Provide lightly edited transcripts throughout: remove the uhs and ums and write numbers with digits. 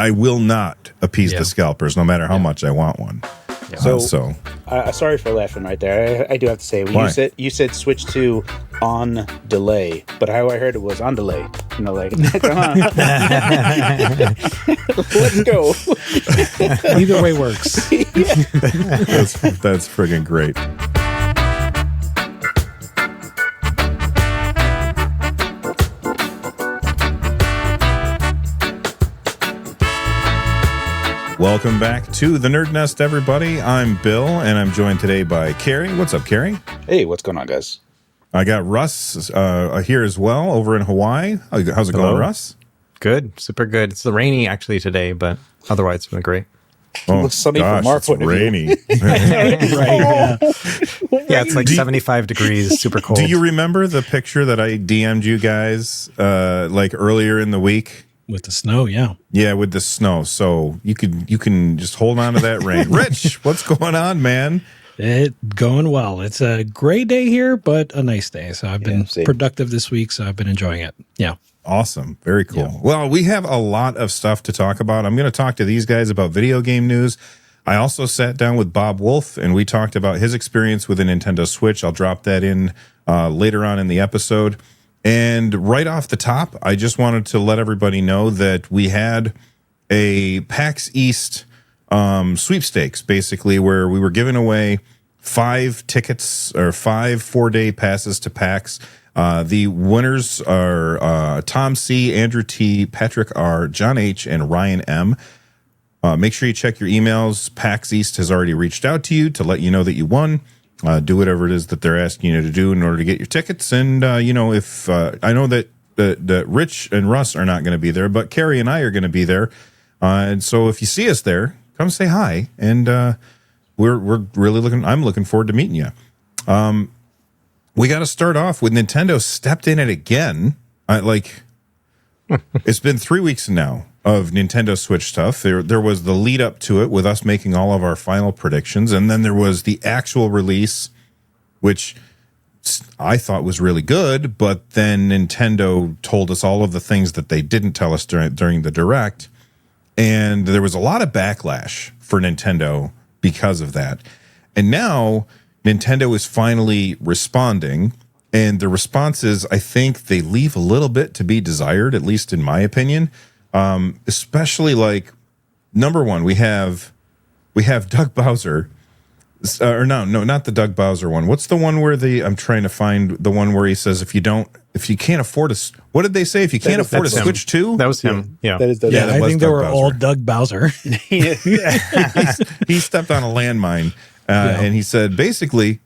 I will not appease the scalpers, no matter how much I want one. Yeah. So sorry for laughing right there. I do have to say, when you said switch to on delay, but how I heard it was on delay. You know, like, come on, let's go. Either way works. That's friggin' great. Welcome back to the NerdNest, everybody. I'm Bill, and I'm joined today by Carrie. What's up, Carrie? Hey, what's going on, guys? I got Russ here as well, over in Hawaii. How's it going, Russ? Good, super good. It's rainy actually today, but otherwise it's been great. Oh, looks sunny gosh, from our it's point of view. rainy. Right. Yeah, it's like 75 degrees, super cold. Do you remember the picture that I DM'd you guys like earlier in the week? With the snow, yeah. Yeah, with the snow. So you can just hold on to that rain. Rich, what's going on, man? It going well. It's a gray day here, but a nice day. So I've been productive this week, so I've been enjoying it. Yeah. Awesome. Very cool. Yeah. Well, we have a lot of stuff to talk about. I'm going to talk to these guys about video game news. I also sat down with Bob Wolf, and we talked about his experience with a Nintendo Switch. I'll drop that in later on in the episode. And right off the top, I just wanted to let everybody know that we had a PAX East sweepstakes, basically, where we were giving away 5 tickets or 5 4-day passes to PAX. The winners are Tom C., Andrew T., Patrick R., John H., and Ryan M. Make sure you check your emails. PAX East has already reached out to you to let you know that you won. Do whatever it is that they're asking you to do in order to get your tickets. And, if I know that Rich and Russ are not going to be there, but Carrie and I are going to be there. And so if you see us there, come say hi. And we're really I'm looking forward to meeting you. We got to start off with Nintendo stepped in it again. It's been 3 weeks now of Nintendo Switch stuff. There was the lead up to it with us making all of our final predictions, and then there was the actual release, which I thought was really good, but then Nintendo told us all of the things that they didn't tell us during the Direct, and there was a lot of backlash for Nintendo because of that. And now Nintendo is finally responding, and the responses, I think they leave a little bit to be desired, at least in my opinion. Especially like number one, we have Doug Bowser, or no, not the Doug Bowser one. What's the one where I'm trying to find the one where he says if you can't afford what did they say? If you can't afford a Switch 2? That was him. Yeah. That is Doug. Yeah, I think they were Bowser. all Doug Bowser. He stepped on a landmine, and he said basically,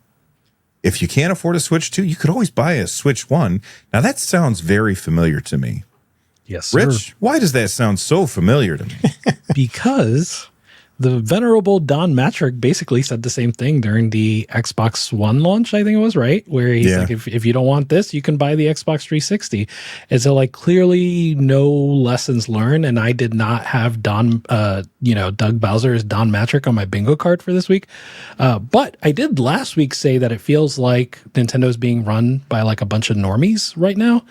if you can't afford a Switch 2, you could always buy a Switch 1. Now that sounds very familiar to me. Yes, sir. Rich, why does that sound so familiar to me? Because the venerable Don Matrick basically said the same thing during the Xbox One launch, I think it was, right? Where he's like, if you don't want this, you can buy the Xbox 360. And so, like, clearly no lessons learned. And I did not have Doug Bowser's Don Matrick on my bingo card for this week. But I did last week say that it feels like Nintendo's being run by like a bunch of normies right now.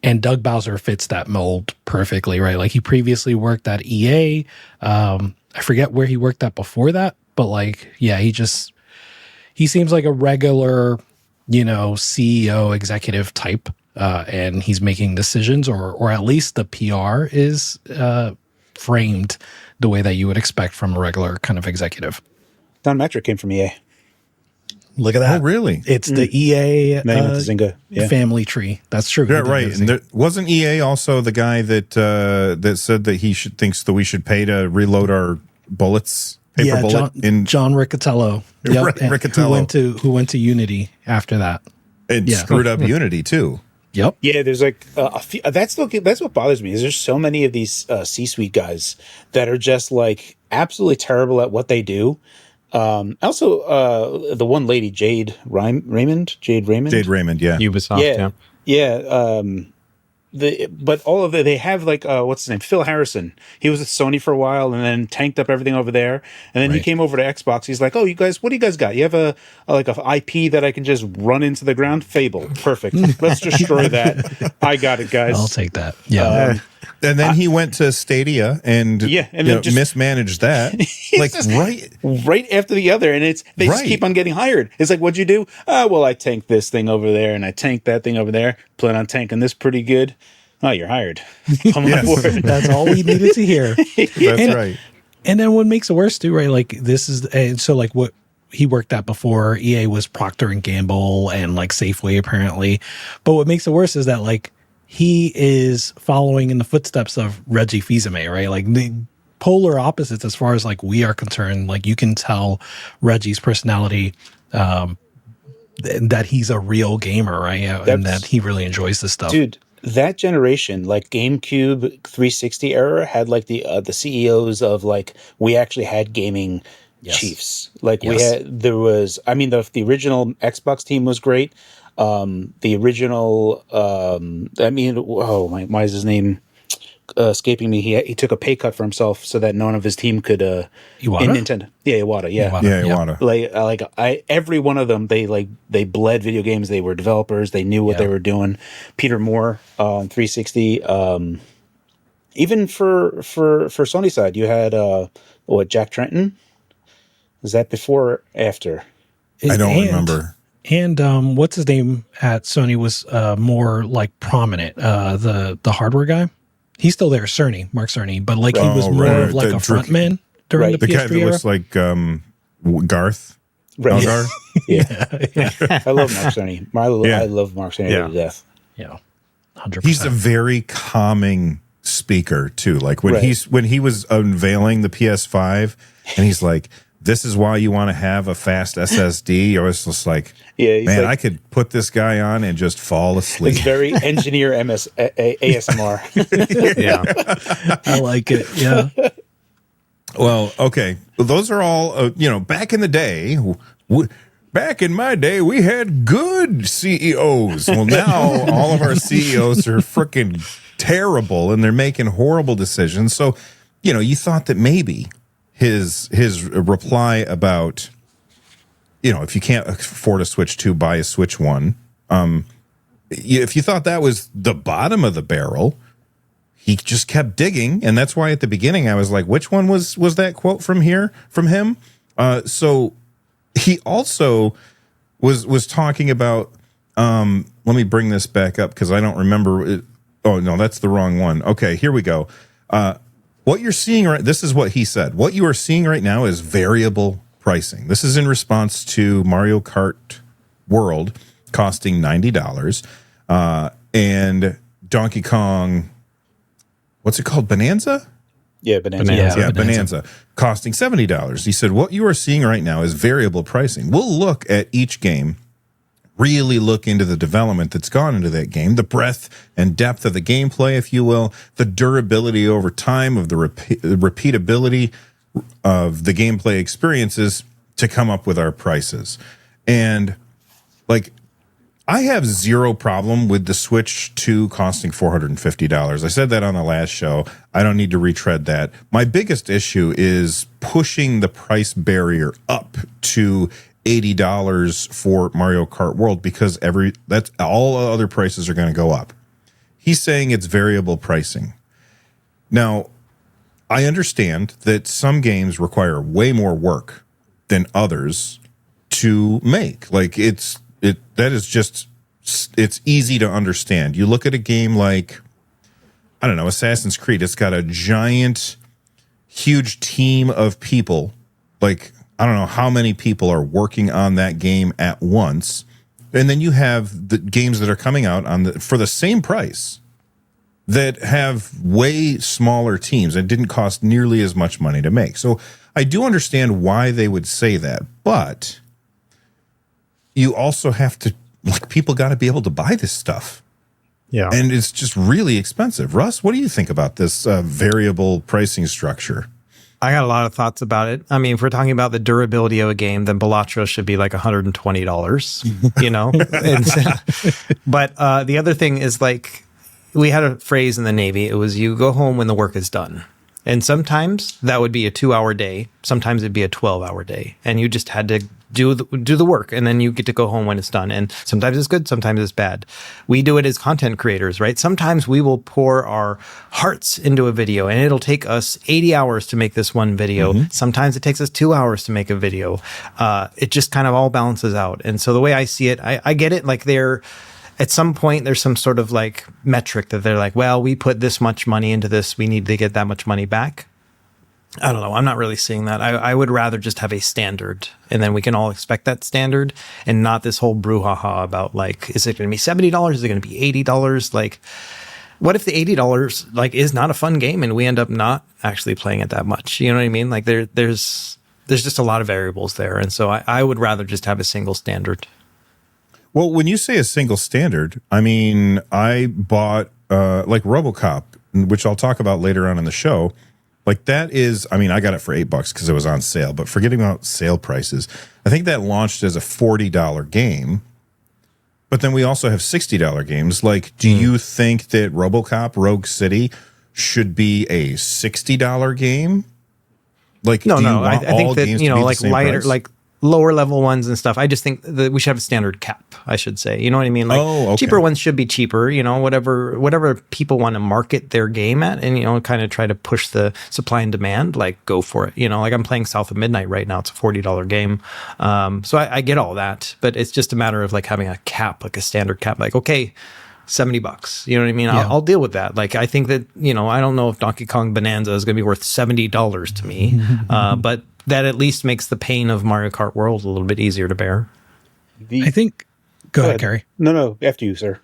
And Doug Bowser fits that mold perfectly, right? Like he previously worked at EA. I forget where he worked at before that, but like, yeah, he seems like a regular, CEO executive type. And he's making decisions or at least the PR is framed the way that you would expect from a regular kind of executive. Don Matrick came from EA. Look at that. Oh, really? It's the EA Zynga. Yeah. family tree. That's true. Yeah, right. And wasn't EA also the guy that said that thinks that we should pay to reload our bullets? Paper bullet John Riccatello. Yep. Riccatello. Who went to Unity after that. And screwed up Unity too. Yep. Yeah, there's like a few. That's what bothers me. Is there's so many of these C-suite guys that are just like absolutely terrible at what they do. Also, the one lady, Jade Raymond. Yeah. Ubisoft, yeah. but all of they have like what's his name, Phil Harrison. He was at Sony for a while and then tanked up everything over there, and then he came over to Xbox. He's like, oh, you guys, what do you guys got? You have a IP that I can just run into the ground? Fable, perfect. Let's destroy that. I got it, guys. I'll take that. Yeah. And then he went to Stadia and just mismanaged that. Like right after the other, and they just keep on getting hired. It's like, what'd you do? Well, I tanked this thing over there and I tanked that thing over there. Plan on tanking this pretty good. Oh, you're hired. Come on board. That's all we needed to hear. That's right. And then what makes it worse too, right? Like this is so like what he worked at before EA was Procter and Gamble and like Safeway apparently. But what makes it worse is that like he is following in the footsteps of Reggie Fils-Aimé, right? Like the polar opposites as far as like we are concerned. Like you can tell Reggie's personality that he's a real gamer, right? And that he really enjoys this stuff. Dude, that generation, like GameCube 360 era, had like the CEOs of like, we actually had gaming chiefs. Like the original Xbox team was great. The original, why is his name escaping me? He took a pay cut for himself so that none of his team could Iwata? In Nintendo. Yeah, Iwata. Yeah, Iwata. Every one of them, they bled video games. They were developers. They knew what they were doing. Peter Moore on 360. Even for Sony side, you had Jack Tretton. Was that before or after? I don't remember. And what's his name at Sony was more like prominent. The hardware guy, he's still there, Mark Cerny, but like he was more of like a frontman during the PS3 guy that era. looks like Garth. Right. Garth. Yeah. I love Mark Cerny. I love Mark Cerny to death. Yeah, 100%. He's a very calming speaker too. Like when he was unveiling the PS5, and he's like, "This is why you want to have a fast SSD." I was just like, man, I could put this guy on and just fall asleep. It's very engineer ASMR. Yeah, I like it. Yeah. Well, okay. Those are all, back in the day, back in my day, we had good CEOs. Well, now all of our CEOs are freaking terrible and they're making horrible decisions. So, you thought that maybe his reply about, if you can't afford a Switch 2, buy a Switch 1. If you thought that was the bottom of the barrel, he just kept digging, and that's why at the beginning I was like, which one was that quote from him? So he also was talking about, let me bring this back up because I don't remember it. Oh no, that's the wrong one. Okay, here we go. What you're seeing this is what he said. What you are seeing right now is variable pricing. This is in response to Mario Kart World costing $90 and Donkey Kong, what's it called? Bonanza? Yeah, Bonanza. Bonanza. Costing $70. He said, what you are seeing right now is variable pricing. We'll look at each game, really look into the development that's gone into that game, the breadth and depth of the gameplay, if you will, the durability over time of the repeatability of the gameplay experiences to come up with our prices. And like, I have zero problem with the Switch 2 costing $450. I said that on the last show. I don't need to retread that. My biggest issue is pushing the price barrier up to $80 for Mario Kart World because that's all other prices are going to go up. He's saying it's variable pricing. Now, I understand that some games require way more work than others to make. Like it's easy to understand. You look at a game like, I don't know, Assassin's Creed. It's got a giant, huge team of people. Like, I don't know how many people are working on that game at once. And then you have the games that are coming out for the same price that have way smaller teams and didn't cost nearly as much money to make. So I do understand why they would say that, but you also have to, like, people got to be able to buy this stuff. Yeah. And it's just really expensive. Russ, what do you think about this variable pricing structure? I got a lot of thoughts about it. I mean, if we're talking about the durability of a game, then Balatro should be like $120, you know? But the other thing is, like, we had a phrase in the Navy. It was you go home when the work is done. And sometimes that would be a 2-hour day. Sometimes it'd be a 12-hour day. And you just had to do the work, and then you get to go home when it's done. And sometimes it's good, sometimes it's bad. We do it as content creators, right? Sometimes we will pour our hearts into a video, and it'll take us 80 hours to make this one video. Sometimes it takes us 2 hours to make a video. It just kind of all balances out. And so the way I see it, I get it. Like at some point, there's some sort of like metric that they're like, well, we put this much money into this, we need to get that much money back. I don't know. I'm not really seeing that. I would rather just have a standard, and then we can all expect that standard, and not this whole brouhaha about like, is it going to be $70? Is it going to be $80? Like, what if the $80 like is not a fun game and we end up not actually playing it that much? You know what I mean? Like there's just a lot of variables there, and so I would rather just have a single standard. Well, when you say a single standard, I mean, I bought like RoboCop, which I'll talk about later on in the show. Like that is, I mean, I got it for $8 because it was on sale, but forgetting about sale prices, I think that launched as a $40 game. But then we also have $60 games. Like, do you think that RoboCop Rogue City should be a $60 game? Like, No, do you no. want I think all that, games you to know, be like the same lighter, price? like lower level ones and stuff. I just think that we should have a standard cap, I should say. You know what I mean? Like okay. Cheaper ones should be cheaper, you know, whatever people want to market their game at, and, you know, kind of try to push the supply and demand, like go for it. You know, like I'm playing South of Midnight right now. It's a $40 game. So I get all that, but it's just a matter of like having a cap, like a standard cap, like, okay, $70. You know what I mean? Yeah. I'll deal with that. Like, I think that, you know, I don't know if Donkey Kong Bonanza is going to be worth $70 to me, but that at least makes the pain of Mario Kart World a little bit easier to bear. I think. Go ahead, Gary. No, after you, sir.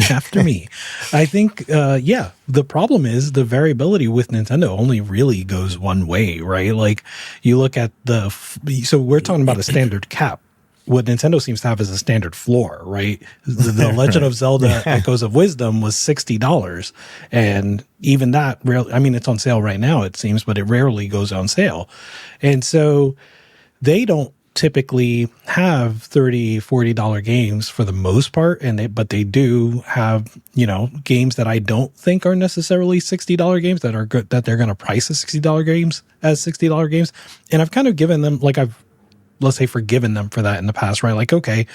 After me. I think, the problem is the variability with Nintendo only really goes one way, right? Like you look at so we're talking about a standard cap. What Nintendo seems to have is a standard floor, right? The Legend of Zelda Echoes of Wisdom was $60. And even that, I mean, it's on sale right now, it seems, but it rarely goes on sale. And so they don't typically have $30, $40 games for the most part. But they do have, you know, games that I don't think are necessarily $60 games that are good, that they're going to price as $60 games as $60 games. And I've kind of given them, like let's say forgiven them for that in the past, right? Like, okay,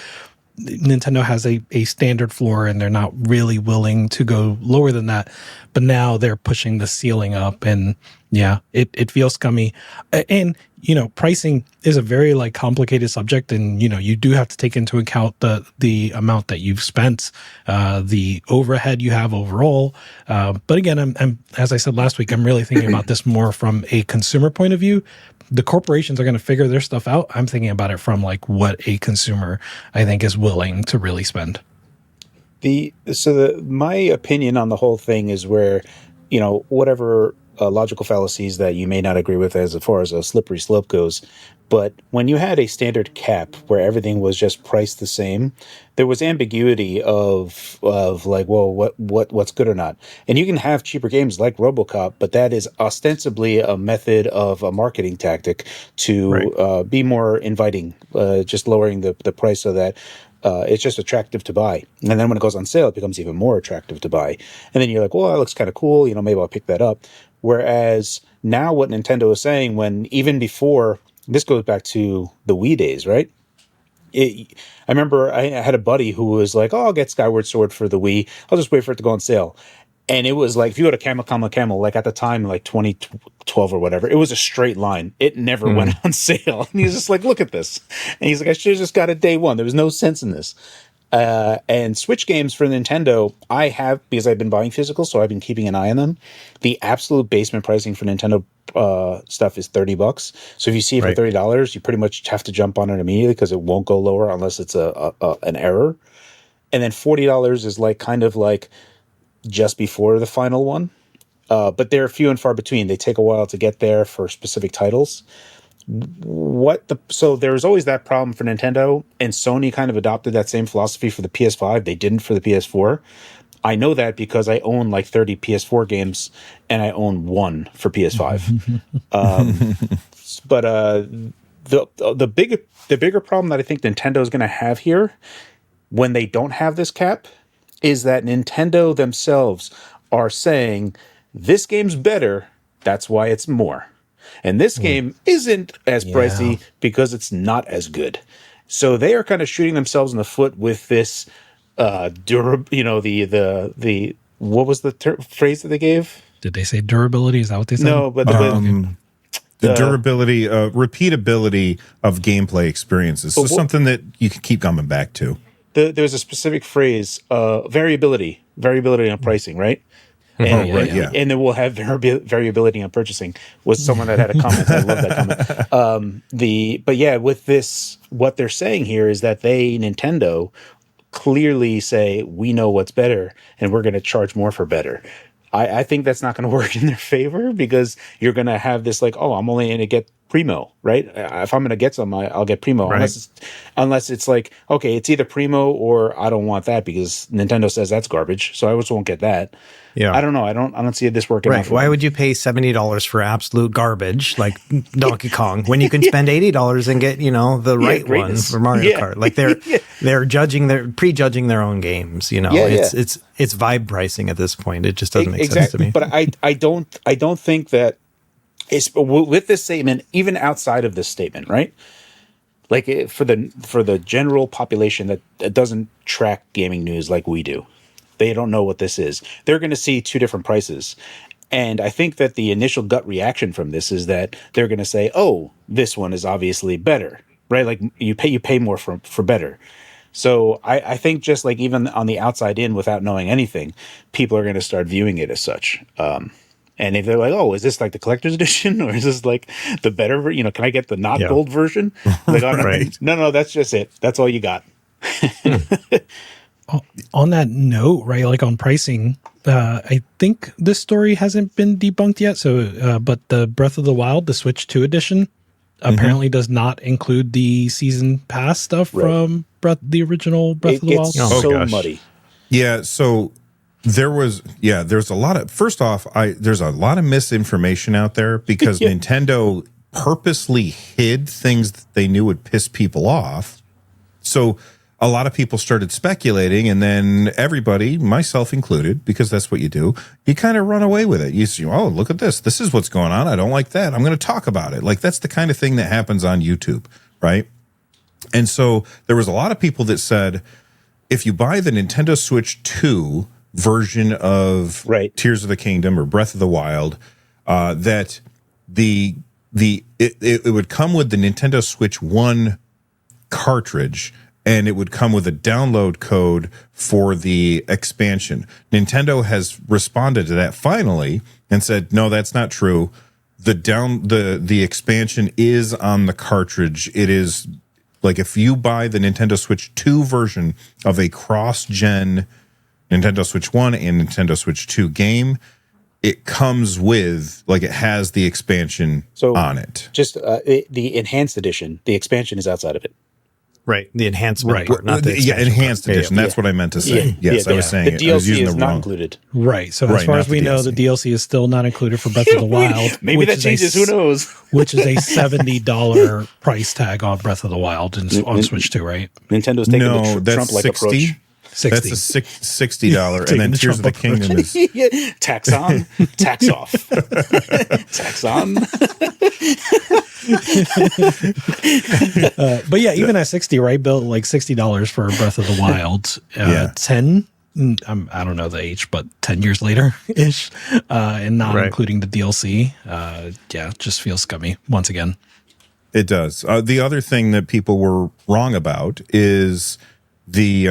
Nintendo has a standard floor and they're not really willing to go lower than that. But now they're pushing the ceiling up, and yeah, it feels scummy. And, you know, pricing is a very like complicated subject, and, you know, you do have to take into account the amount that you've spent, the overhead you have overall. But again, I'm, as I said last week, I'm really thinking about this more from a consumer point of view. The corporations are going to figure their stuff out. I'm thinking about it from like what a consumer, I think, is willing to really spend. My opinion on the whole thing is where, you know, whatever logical fallacies that you may not agree with as far as a slippery slope goes, but when you had a standard cap where everything was just priced the same, there was ambiguity of like, well, what's good or not. And you can have cheaper games like RoboCop, but that is ostensibly a method of a marketing tactic to be more inviting, just lowering the price so that it's just attractive to buy. And then when it goes on sale, it becomes even more attractive to buy. And then you're like, well, that looks kind of cool. You know, maybe I'll pick that up. Whereas now what Nintendo is saying, when even before, this goes back to the Wii days, right? I remember I had a buddy who was like, oh, I'll get Skyward Sword for the Wii. I'll just wait for it to go on sale. And it was like, if you go to Camel, like at the time, like 2012 or whatever, it was a straight line. It never went on sale. And he's just like, look at this. And he's like, I should have just got it day one. There was no sense in this. And Switch games for Nintendo, I have, because I've been buying physical, so I've been keeping an eye on them. The absolute basement pricing for Nintendo stuff is $30. So if you see it for $30, you pretty much have to jump on it immediately because it won't go lower unless it's an error. And then $40 is like kind of like just before the final one. But they're few and far between. They take a while to get there for specific titles. So there's always that problem for Nintendo, and Sony kind of adopted that same philosophy for the PS5. They didn't for the PS4. I know that because I own like 30 PS4 games, and I own one for PS5. But the bigger problem that I think Nintendo is going to have here, when they don't have this cap, is that Nintendo themselves are saying this game's better, that's why it's more. And this game isn't as pricey because it's not as good. So they are kind of shooting themselves in the foot with this the what was the phrase that they gave? Did they say durability? Is that what they said? No, but the durability, repeatability of gameplay experiences. So something that you can keep coming back to. There's a specific phrase, variability on pricing, right? And, and then we'll have variability on purchasing. Was someone that had a comment? I love that comment. But yeah, with this, what they're saying here is that Nintendo, clearly say we know what's better, and we're going to charge more for better. I think that's not going to work in their favor because you're going to have this like, oh, I'm only going to get Primo, right? If I'm going to get some, I'll get Primo. Right. Unless it's like, okay, it's either Primo or I don't want that because Nintendo says that's garbage, so I just won't get that. Yeah, I don't know. I don't see this working. Right? Why would you pay $70 for absolute garbage like Donkey Kong when you can spend $80 and get the right one for Mario Kart? Like they're prejudging their own games. It's vibe pricing at this point. It just doesn't make sense to me. But I don't think that it's with this statement, even outside of this statement, right? Like for the general population that doesn't track gaming news like we do. They don't know what this is. They're going to see two different prices. And I think that the initial gut reaction from this is that they're going to say, oh, this one is obviously better, right? Like you pay more for better. So I think just like even on the outside in without knowing anything, people are going to start viewing it as such. And if they're like, oh, is this like the collector's edition or is this like the better, can I get the not gold version? Like, oh, right. No, that's just it. That's all you got. On that note, right, like on pricing, I think this story hasn't been debunked yet. So, but the Breath of the Wild, the Switch 2 edition, apparently does not include the season pass stuff from the original Breath of the Wild. It's so muddy. Yeah, so there's a lot of, first off, there's a lot of misinformation out there because Nintendo purposely hid things that they knew would piss people off. So a lot of people started speculating, and then everybody, myself included, because that's what you do, you kind of run away with it. You see, oh, look at this. This is what's going on. I don't like that. I'm going to talk about it. Like, that's the kind of thing that happens on YouTube, right? And so there was a lot of people that said, if you buy the Nintendo Switch 2 version of Tears of the Kingdom or Breath of the Wild, that it would come with the Nintendo Switch 1 cartridge, and it would come with a download code for the expansion. Nintendo has responded to that finally and said, no, that's not true. The expansion is on the cartridge. It is like if you buy the Nintendo Switch 2 version of a cross-gen Nintendo Switch 1 and Nintendo Switch 2 game, it comes with, like, it has the expansion on it. Just the enhanced edition, the expansion is outside of it. Right, the enhancement part, not the enhanced edition. That's what I meant to say. Yes, I was saying the DLC is not included. Right. So as far as we know, the DLC is still not included for Breath of the Wild. Maybe that changes. Who knows? Which is a $70 price tag on Breath of the Wild on Switch 2, right? Nintendo's taking the Trump-like approach. 60. That's a $60, and then Tears of the Kingdom is tax on, tax off, tax on. But yeah, even at 60, right, Bill, like $60 for Breath of the Wild, 10. I don't know the age, but 10 years later ish, and not including the DLC. Just feels scummy once again. It does. The other thing that people were wrong about is the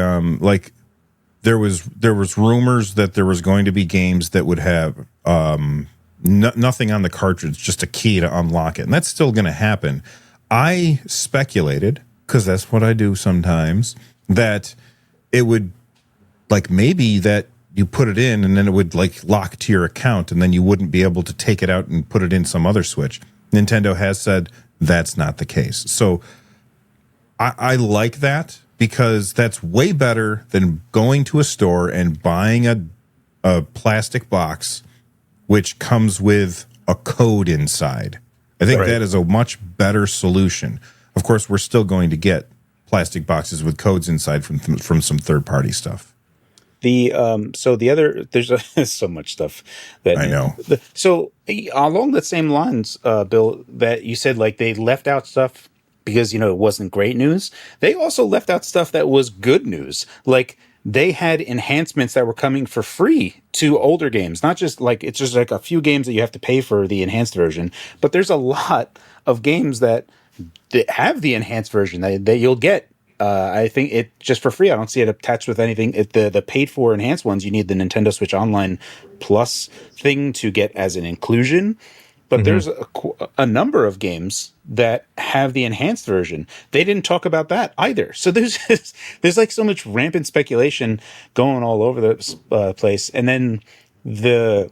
there was rumors that there was going to be games that would have nothing on the cartridge, just a key to unlock it, and that's still going to happen. I speculated, because that's what I do sometimes, that it would, like, maybe that you put it in and then it would, like, lock to your account and then you wouldn't be able to take it out and put it in some other Switch. Nintendo has said that's not the case. So I like that, because that's way better than going to a store and buying a plastic box which comes with a code inside. I think that is a much better solution. Of course, we're still going to get plastic boxes with codes inside from some third-party stuff. So the other, there's so much stuff that I know. So along the same lines, Bill, that you said, like, they left out stuff because, it wasn't great news. They also left out stuff that was good news. Like, they had enhancements that were coming for free to older games. Not just like, it's just like a few games that you have to pay for the enhanced version, but there's a lot of games that have the enhanced version that you'll get. I think it just for free. I don't see it attached with anything. The paid for enhanced ones, you need the Nintendo Switch Online Plus thing to get as an inclusion. But there's a number of games that have the enhanced version. They didn't talk about that either. So there's like so much rampant speculation going all over the place. And then the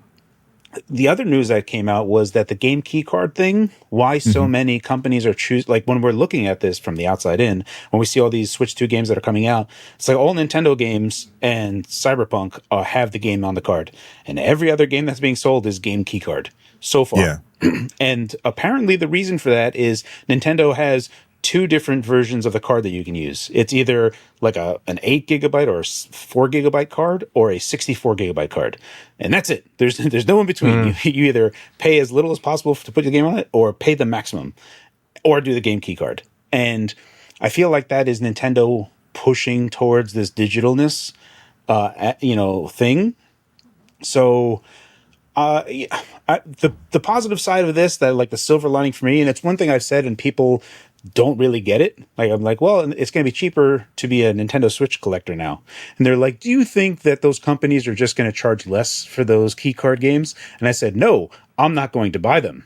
other news that came out was that the game key card thing, why so many companies are like when we're looking at this from the outside in, when we see all these Switch 2 games that are coming out, it's like all Nintendo games and Cyberpunk have the game on the card. And every other game that's being sold is game key card so far. Yeah. And apparently the reason for that is Nintendo has two different versions of the card that you can use. It's either like an 8 gigabyte or a 4 gigabyte card or a 64 gigabyte card. And that's it. There's no in between. You either pay as little as possible to put the game on it or pay the maximum or do the game key card. And I feel like that is Nintendo pushing towards this digitalness, thing. So the positive side of this, that like the silver lining for me, and it's one thing I've said and people don't really get it. Like, I'm like, well, it's going to be cheaper to be a Nintendo Switch collector now. And they're like, do you think that those companies are just going to charge less for those key card games? And I said, no, I'm not going to buy them.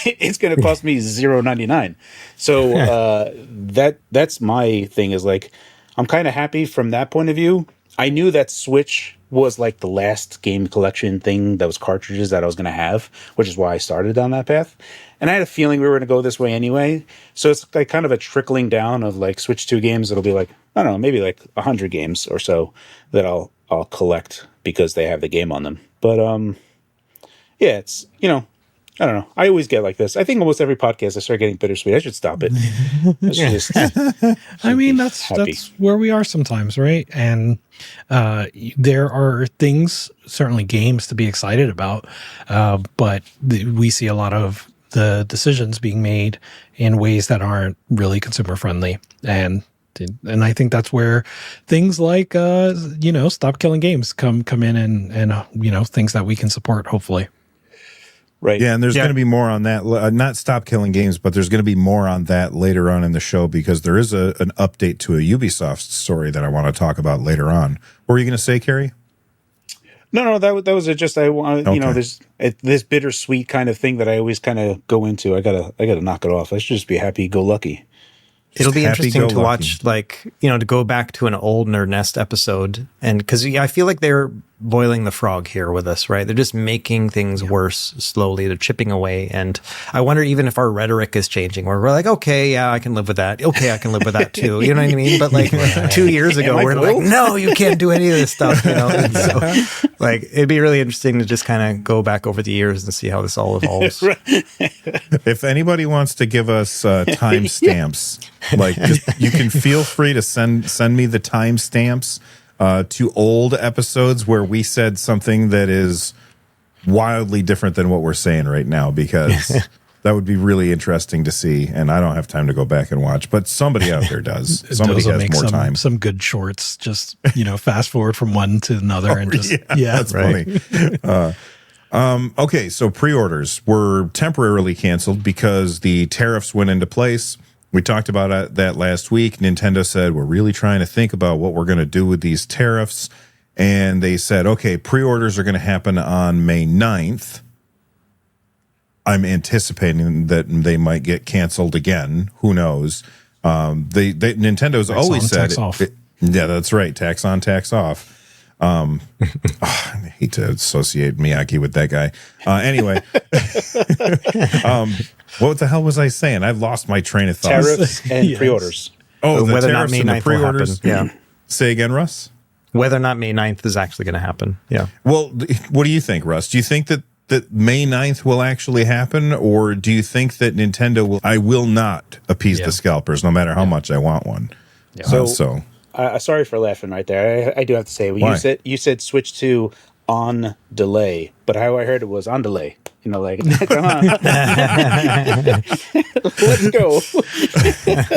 It's going to cost me $0.99. So that's my thing, is like, I'm kind of happy from that point of view. I knew that Switch was like the last game collection thing that was cartridges that I was going to have, which is why I started down that path. And I had a feeling we were going to go this way anyway. So it's like kind of a trickling down of like Switch 2 games. It'll be like, I don't know, maybe like 100 games or so that I'll collect because they have the game on them. But yeah, it's, I don't know. I always get like this. I think almost every podcast I start getting bittersweet. I should stop it. I mean, that's where we are sometimes, right? And there are things, certainly games, to be excited about, but we see a lot of the decisions being made in ways that aren't really consumer friendly, and I think that's where things like Stop Killing Games come in, and things that we can support, hopefully. Right. Yeah, and there's going to be more on that. Not Stop Killing Games, but there's going to be more on that later on in the show, because there is an update to a Ubisoft story that I want to talk about later on. What were you going to say, Carrie? No, that was just I want there's this bittersweet kind of thing that I always kind of go into. I gotta knock it off. I should just be happy go lucky. It'll be interesting to watch, to go back to an old NerdNest episode, and because I feel like they're boiling the frog here with us, right? They're just making things worse slowly. They're chipping away, and I wonder even if our rhetoric is changing, where we're like, okay, yeah, I can live with that. Okay, I can live with that too. You know what I mean? But like 2 years ago, we're like, no, you can't do any of this stuff. And so, like, it'd be really interesting to just kind of go back over the years and see how this all evolves. If anybody wants to give us timestamps, you can feel free to send me the timestamps to old episodes where we said something that is wildly different than what we're saying right now, because that would be really interesting to see. And I don't have time to go back and watch, but somebody out there does. Somebody has more time. Some good shorts, just fast forward from one to another, and just that's funny. Okay, so pre-orders were temporarily canceled because the tariffs went into place. We talked about that last week. Nintendo said, we're really trying to think about what we're going to do with these tariffs. And they said, okay, pre-orders are going to happen on May 9th. I'm anticipating that they might get canceled again. Who knows? Nintendo's tax always said, tax off. Yeah, that's right. Tax on, tax off. I hate to associate Miyagi with that guy. Anyway, what the hell was I saying? I've lost my train of thought. Tariffs and pre-orders. Oh, the whether or not tariffs May and the 9th will happen. pre-orders. Yeah. Say again, Russ? Whether or not May 9th is actually going to happen. Yeah. Well, what do you think, Russ? Do you think that May 9th will actually happen, or do you think that Nintendo will? I will not appease the scalpers, no matter how much I want one. Yeah. So sorry for laughing right there. I do have to say, Why? you said switch to on delay, but how I heard it was on delay. You know, like come on, let's go.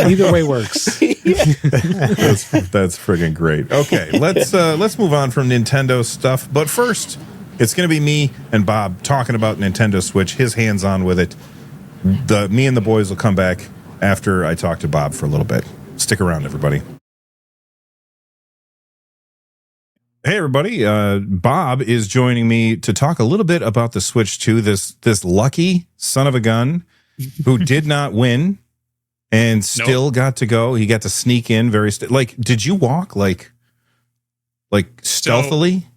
Either way works. That's friggin' great. Okay, let's move on from Nintendo stuff. But first, it's going to be me and Bob talking about Nintendo Switch. His hands on with it. Me and the boys will come back after I talk to Bob for a little bit. Stick around, everybody. Hey, everybody. Bob is joining me to talk a little bit about the Switch 2. This lucky son of a gun who did not win and still got to go. He got to sneak in did you walk like stealthily? So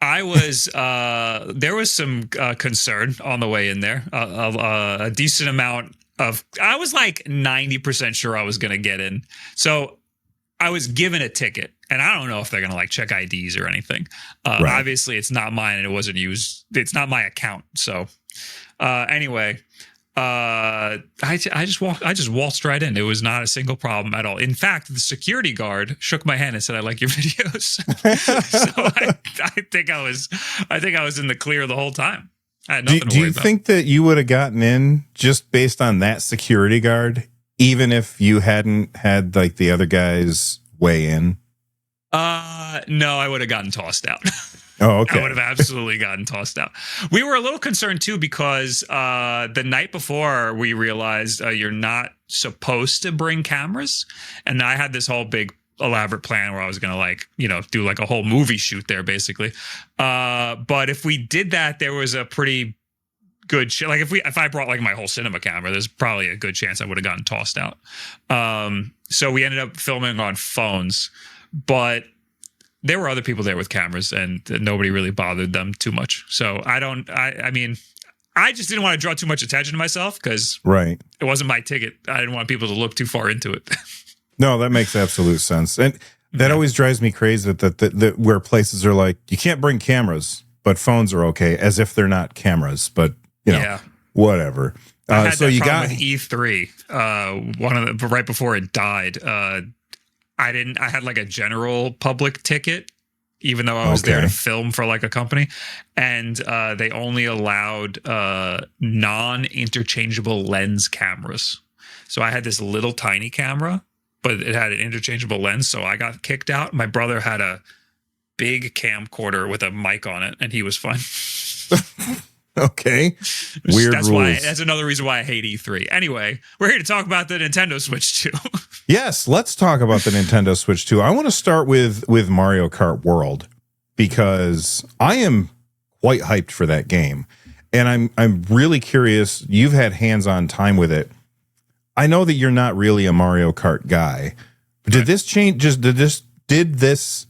I was, there was some concern on the way in there, a decent amount of, I was like 90% sure I was going to get in. So I was given a ticket, and I don't know if they're going to like check IDs or anything. Right. Obviously it's not mine and it wasn't used. It's not my account. So anyway, I just waltzed right in. It was not a single problem at all. In fact, the security guard shook my hand and said, "I like your videos." So I think I was in the clear the whole time. I had nothing to worry Do you about. think that you would have gotten in just based on that security guard, even if you hadn't had like the other guys weigh in? No, I would have gotten tossed out. Oh, okay. I would have absolutely gotten tossed out. We were a little concerned too because the night before we realized you're not supposed to bring cameras, and I had this whole big elaborate plan where I was gonna do like a whole movie shoot there basically. But if we did that, there was a pretty good like if I brought like my whole cinema camera, there's probably a good chance I would have gotten tossed out. So we ended up filming on phones, but there were other people there with cameras and nobody really bothered them too much. So I just didn't want to draw too much attention to myself because right. It wasn't my ticket. I didn't want people to look too far into it. No, that makes absolute sense. And that always drives me crazy that where places are like, you can't bring cameras, but phones are okay, as if they're not cameras, but whatever. I had so that you problem got with E3, right before it died. I had like a general public ticket, even though I was there to film for like a company, and they only allowed non-interchangeable lens cameras. So I had this little tiny camera, but it had an interchangeable lens, so I got kicked out. My brother had a big camcorder with a mic on it, and he was fine. Okay. Weird rules. That's another reason why I hate E3. Anyway, we're here to talk about the Nintendo Switch 2. Yes, let's talk about the Nintendo Switch 2. I want to start with Mario Kart World because I am quite hyped for that game. And I'm really curious. You've had hands-on time with it. I know that you're not really a Mario Kart guy. But did this change did this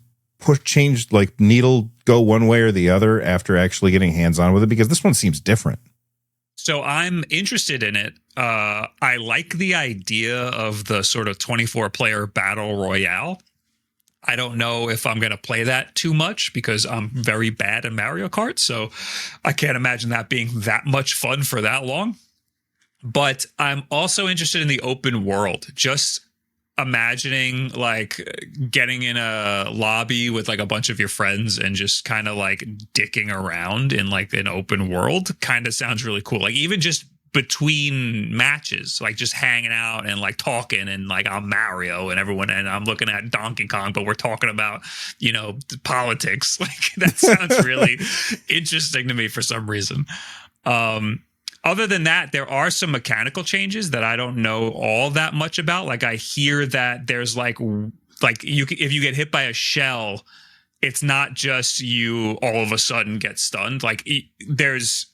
change like needle go one way or the other after actually getting hands-on with it? Because this one seems different. So I'm interested in it. I like the idea of the sort of 24-player battle royale. I don't know if I'm going to play that too much because I'm very bad at Mario Kart. So I can't imagine that being that much fun for that long. But I'm also interested in the open world. Just imagining like getting in a lobby with like a bunch of your friends and just kind of like dicking around in like an open world kind of sounds really cool. Like even just between matches, like just hanging out and like talking, and like I'm Mario and everyone and I'm looking at Donkey Kong, but we're talking about, politics. Like that sounds really interesting to me for some reason. Other than that, there are some mechanical changes that I don't know all that much about. Like I hear that there's like if you get hit by a shell, it's not just you all of a sudden get stunned. Like there's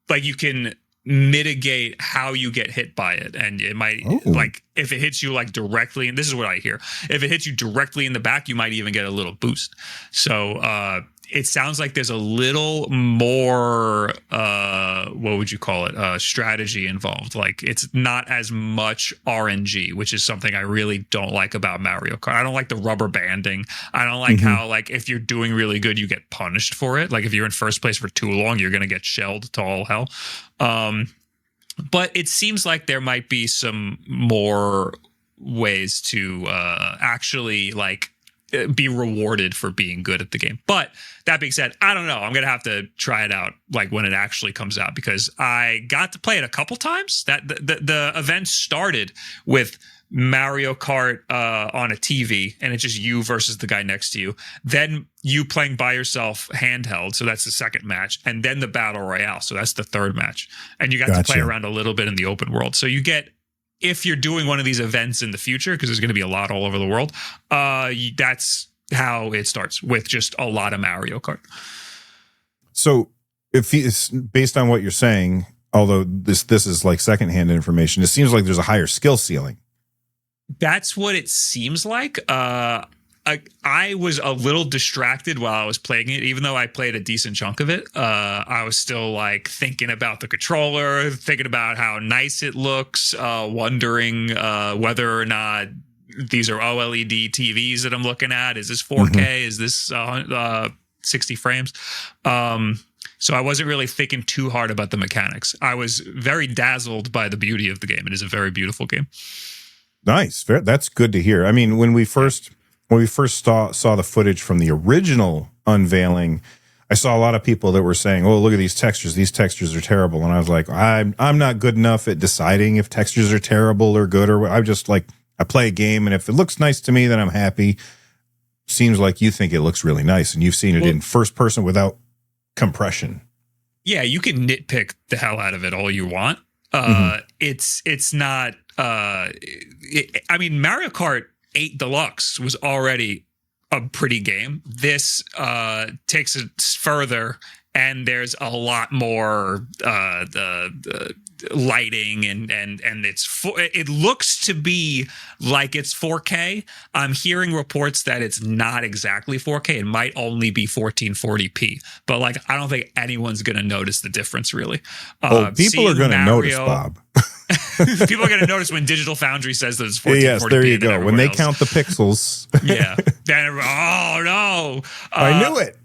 like you can mitigate how you get hit by it, and it might like if it hits you like directly, and this is what I hear, if it hits you directly in the back, you might even get a little boost. So it sounds like there's a little more what would you call it, strategy involved. Like it's not as much RNG, which is something I really don't like about Mario Kart. I don't like the rubber banding. I don't like how like if you're doing really good, you get punished for it. Like if you're in first place for too long, you're gonna get shelled to all hell. But it seems like there might be some more ways to actually like be rewarded for being good at the game. But that being said, I don't know. I'm gonna have to try it out like when it actually comes out, because I got to play it a couple times. That the event started with Mario Kart on a TV, and it's just you versus the guy next to you. Then you playing by yourself handheld, so that's the second match, and then the battle royale, so that's the third match. And you got to play around a little bit in the open world. So you get, if you're doing one of these events in the future, because there's going to be a lot all over the world, that's how it starts, with just a lot of Mario Kart. So if it's based on what you're saying, although this is like secondhand information, it seems like there's a higher skill ceiling. That's what it seems like. I was a little distracted while I was playing it, even though I played a decent chunk of it. I was still like thinking about the controller, thinking about how nice it looks, wondering whether or not these are OLED TVs that I'm looking at. Is this 4K? Mm-hmm. Is this 60 frames? So I wasn't really thinking too hard about the mechanics. I was very dazzled by the beauty of the game. It is a very beautiful game. Nice. That's good to hear. I mean, when we first saw the footage from the original unveiling, I saw a lot of people that were saying, "Oh, look at these textures. These textures are terrible." And I was like, I'm not good enough at deciding if textures are terrible or good, or I just like, I play a game, and if it looks nice to me, then I'm happy. Seems like you think it looks really nice, and you've seen it in first person without compression. Yeah, you can nitpick the hell out of it all you want. It's not. I mean, Mario Kart 8 Deluxe was already a pretty game. This takes it further, and there's a lot more lighting, and it looks to be like it's 4K. I'm hearing reports that it's not exactly 4K. It might only be 1440p, but like, I don't think anyone's going to notice the difference really. People are going to notice, Bob. People are going to notice when Digital Foundry says that it's 1440p. Yes, there you go. When they count the pixels. Yeah. Then, oh no. I knew it.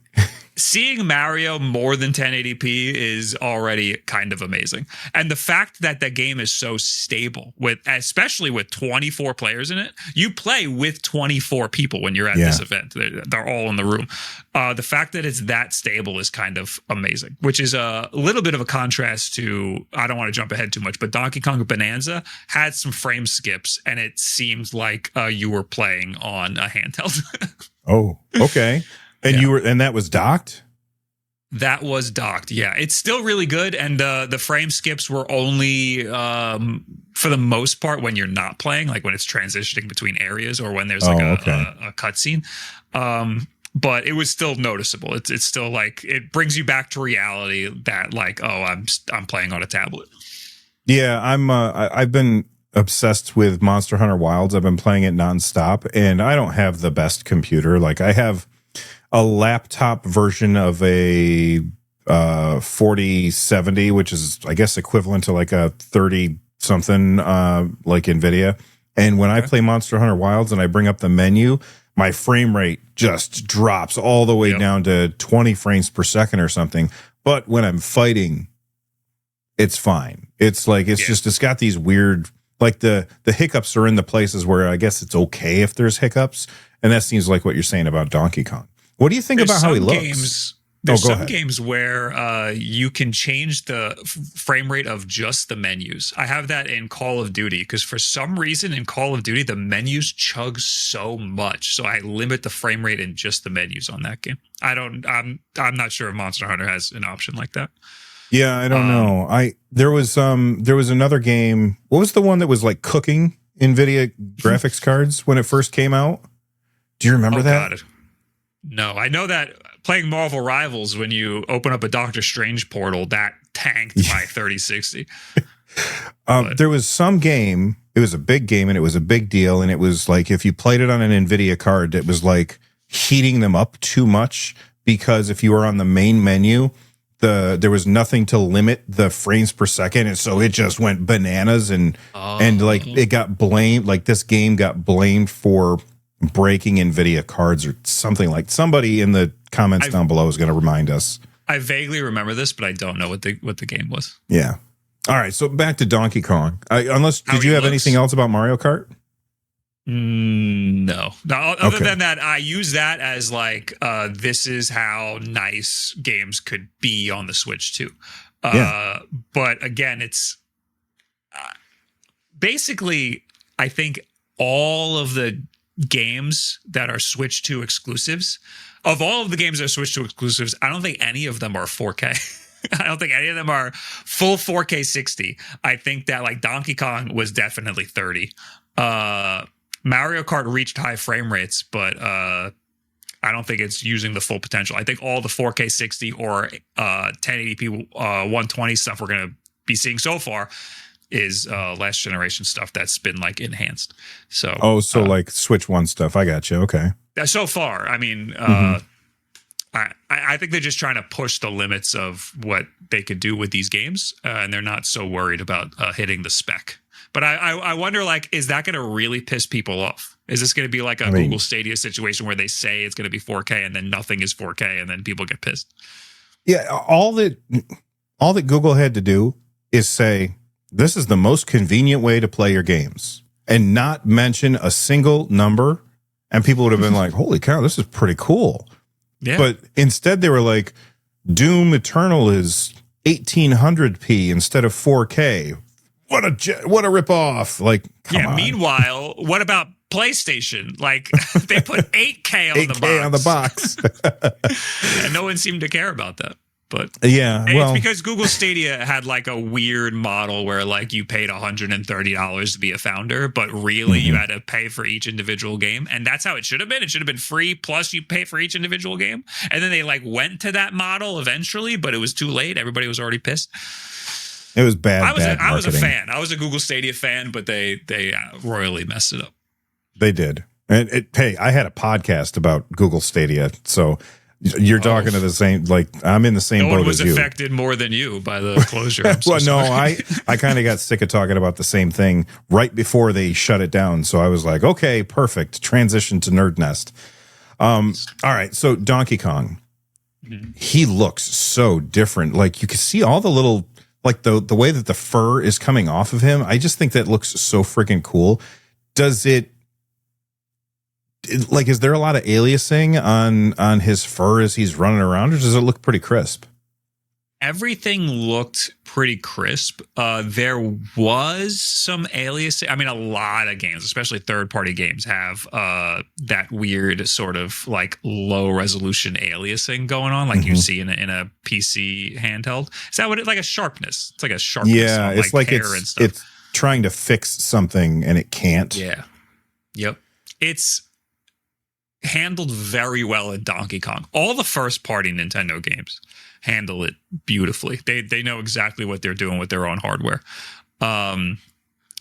Seeing Mario more than 1080p is already kind of amazing. And the fact that the game is so stable, especially with 24 players in it, you play with 24 people when you're at this event. They're all in the room. The fact that it's that stable is kind of amazing, which is a little bit of a contrast to, I don't want to jump ahead too much, but Donkey Kong Bonanza had some frame skips, and it seemed like you were playing on a handheld. Oh, okay. And that was docked? That was docked, yeah. It's still really good, and the frame skips were only, for the most part, when you're not playing, like when it's transitioning between areas or when there's like a cutscene. But it was still noticeable. It's still like, it brings you back to reality that like, oh, I'm playing on a tablet. Yeah, I've been obsessed with Monster Hunter Wilds. I've been playing it nonstop, and I don't have the best computer. Like, I have a laptop version of a 4070, which is, I guess, equivalent to like a 30 something, like NVIDIA. And when I play Monster Hunter Wilds and I bring up the menu, my frame rate just drops all the way down to 20 frames per second or something. But when I'm fighting, it's fine. It's like, it's got these weird, like the hiccups are in the places where I guess it's okay if there's hiccups. And that seems like what you're saying about Donkey Kong. What do you think about how he looks? There's some games where you can change the frame rate of just the menus. I have that in Call of Duty, because for some reason in Call of Duty, the menus chug so much. So I limit the frame rate in just the menus on that game. I'm not sure if Monster Hunter has an option like that. Yeah, I don't know. There was another game. What was the one that was like cooking NVIDIA graphics cards when it first came out? Do you remember that? God. No, I know that playing Marvel Rivals, when you open up a Doctor Strange portal, that tanked my 3060. There was some game, it was a big game and it was a big deal. And it was like, if you played it on an NVIDIA card, it was like heating them up too much, because if you were on the main menu, there was nothing to limit the frames per second. And so it just went bananas and like it got blamed, like this game got blamed for breaking NVIDIA cards or something. Like, somebody in the comments down below is going to remind us. I vaguely remember this, but I don't know what the game was. Yeah. All right. So back to Donkey Kong. Did you have anything else about Mario Kart? No. Other than that, I use that as like, this is how nice games could be on the Switch too. But again, it's basically, I think all of the games that are Switch 2 exclusives, of all of the games that are Switch 2 exclusives, I don't think any of them are 4K. I don't think any of them are full 4K 60. I think that like Donkey Kong was definitely 30. Mario Kart reached high frame rates, but I don't think it's using the full potential. I think all the 4K 60 or 1080p 120 stuff we're going to be seeing so far is last generation stuff that's been like enhanced. So like Switch 1 stuff. I got you. Okay. So far, I mean, I think they're just trying to push the limits of what they could do with these games, and they're not so worried about hitting the spec. But I wonder, like, is that going to really piss people off? Is this going to be like a Google Stadia situation where they say it's going to be 4K and then nothing is 4K and then people get pissed? Yeah, all that Google had to do is say, this is the most convenient way to play your games, and not mention a single number, and people would have been like, holy cow, this is pretty cool. Yeah. But instead they were like, Doom Eternal is 1800p instead of 4K. What a ripoff! Like, come on. Meanwhile, what about PlayStation? Like, they put 8K on the box. And no one seemed to care about that. But yeah, it's because Google Stadia had like a weird model where like you paid $130 to be a founder, but really you had to pay for each individual game, and that's how it should have been. It should have been free plus you pay for each individual game, and then they like went to that model eventually, but it was too late. Everybody was already pissed. It was bad. I was a fan. I was a Google Stadia fan, but they royally messed it up. They did. And hey, I had a podcast about Google Stadia, so you're talking to the same. Like, I'm in the same boat as you. No one was affected more than you by the closure. I kind of got sick of talking about the same thing right before they shut it down. So I was like, okay, perfect. Transition to NerdNest. All right, so Donkey Kong, he looks so different. Like, you can see all the little. Like the way that the fur is coming off of him, I just think that looks so freaking cool. Does it like, is there a lot of aliasing on his fur as he's running around, or does it look pretty crisp? Everything looked pretty crisp. There was some aliasing. I mean, a lot of games, especially third-party games, have that weird sort of like low-resolution aliasing going on, like you see in a PC handheld. Is that what it like a sharpness? It's like a sharpness. Yeah, on, it's like it's trying to fix something and it can't. Yeah. Yep. It's handled very well in Donkey Kong. All the first-party Nintendo games handle it beautifully. They know exactly what they're doing with their own hardware. I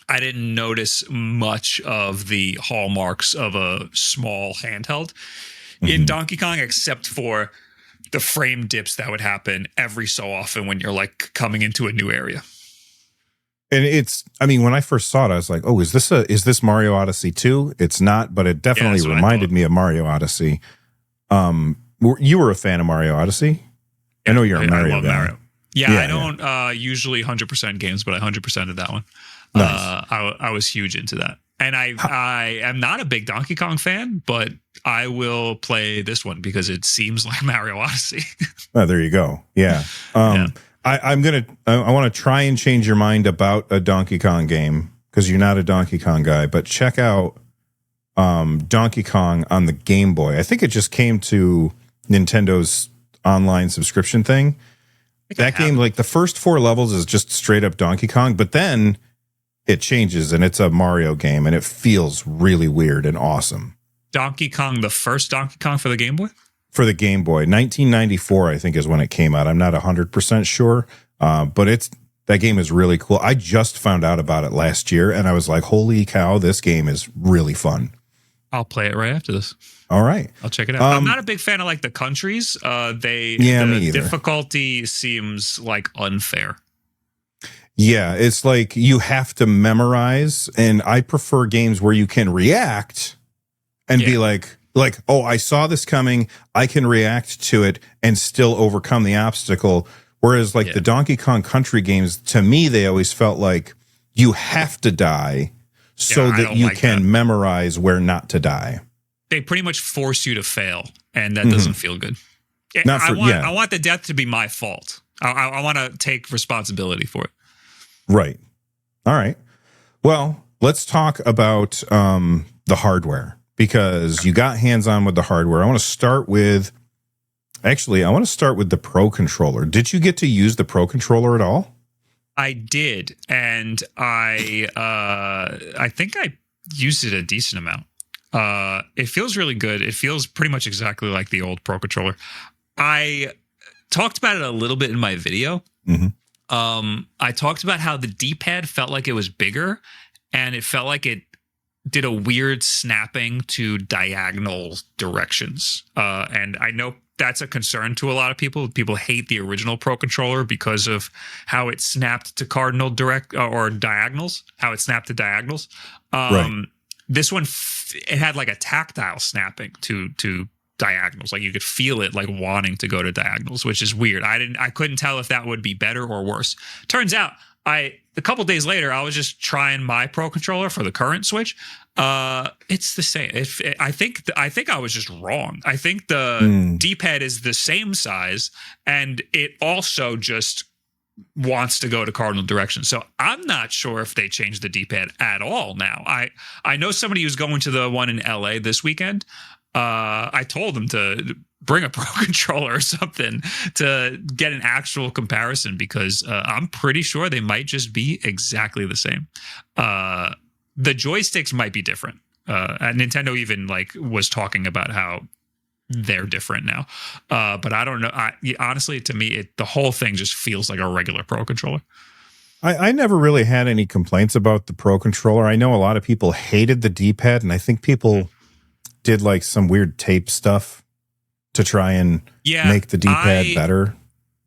didn't notice much of the hallmarks of a small handheld in Donkey Kong, except for the frame dips that would happen every so often when you're like coming into a new area. And I mean, when I first saw it, I was like, oh, is this Mario Odyssey 2? It's not, but it definitely reminded me of Mario Odyssey. You were a fan of Mario Odyssey? I know you're a Mario guy. Yeah, I don't usually 100% games, but I 100%ed that one. Nice. I was huge into that. And I am not a big Donkey Kong fan, but I will play this one because it seems like Mario Odyssey. Oh, there you go. Yeah. I want to try and change your mind about a Donkey Kong game because you're not a Donkey Kong guy, but check out Donkey Kong on the Game Boy. I think it just came to Nintendo's online subscription thing. That game, like the first 4 levels is just straight up Donkey Kong, but then it changes and it's a Mario game and it feels really weird and awesome. Donkey Kong, the first Donkey Kong for the Game Boy? For the Game Boy. 1994, I think, is when it came out. I'm not 100% sure, but that game is really cool. I just found out about it last year and I was like, holy cow, this game is really fun. I'll play it right after this. All right. I'll check it out. I'm not a big fan of like the countries. Me either. Difficulty seems like unfair. Yeah, it's like you have to memorize, and I prefer games where you can react and be like, oh, I saw this coming. I can react to it and still overcome the obstacle. Whereas like the Donkey Kong Country games, to me, they always felt like you have to die so that you can memorize where not to die. They pretty much force you to fail, and that doesn't feel good. I want the death to be my fault. I want to take responsibility for it. Right. All right. Well, let's talk about the hardware, because you got hands-on with the hardware. I want to start with the Pro Controller. Did you get to use the Pro Controller at all? I did, and I think I used it a decent amount. It feels really good. It feels pretty much exactly like the old Pro Controller. I talked about it a little bit in my video. I talked about how the D-pad felt like it was bigger, and it felt like it did a weird snapping to diagonal directions. And I know that's a concern to a lot of people. People hate the original Pro Controller because of how it snapped to cardinal direct or diagonals, how it snapped to diagonals. Right. This one, it had like a tactile snapping to diagonals. Like you could feel it like wanting to go to diagonals, which is weird. I couldn't tell if that would be better or worse. Turns out a couple days later, I was just trying my Pro Controller for the current Switch. It's the same. I think I was just wrong. I think the D-pad is the same size, and it also just wants to go to cardinal direction. So I'm not sure if they changed the D-pad at all now. I know somebody who's going to the one in LA this weekend. I told them to bring a Pro Controller or something to get an actual comparison, because I'm pretty sure they might just be exactly the same. The joysticks might be different. And Nintendo even like was talking about how they're different now. But I don't know. Honestly, to me, the whole thing just feels like a regular Pro Controller. I never really had any complaints about the Pro Controller. I know a lot of people hated the D-pad, and I think people did like some weird tape stuff to try and make the D-pad better.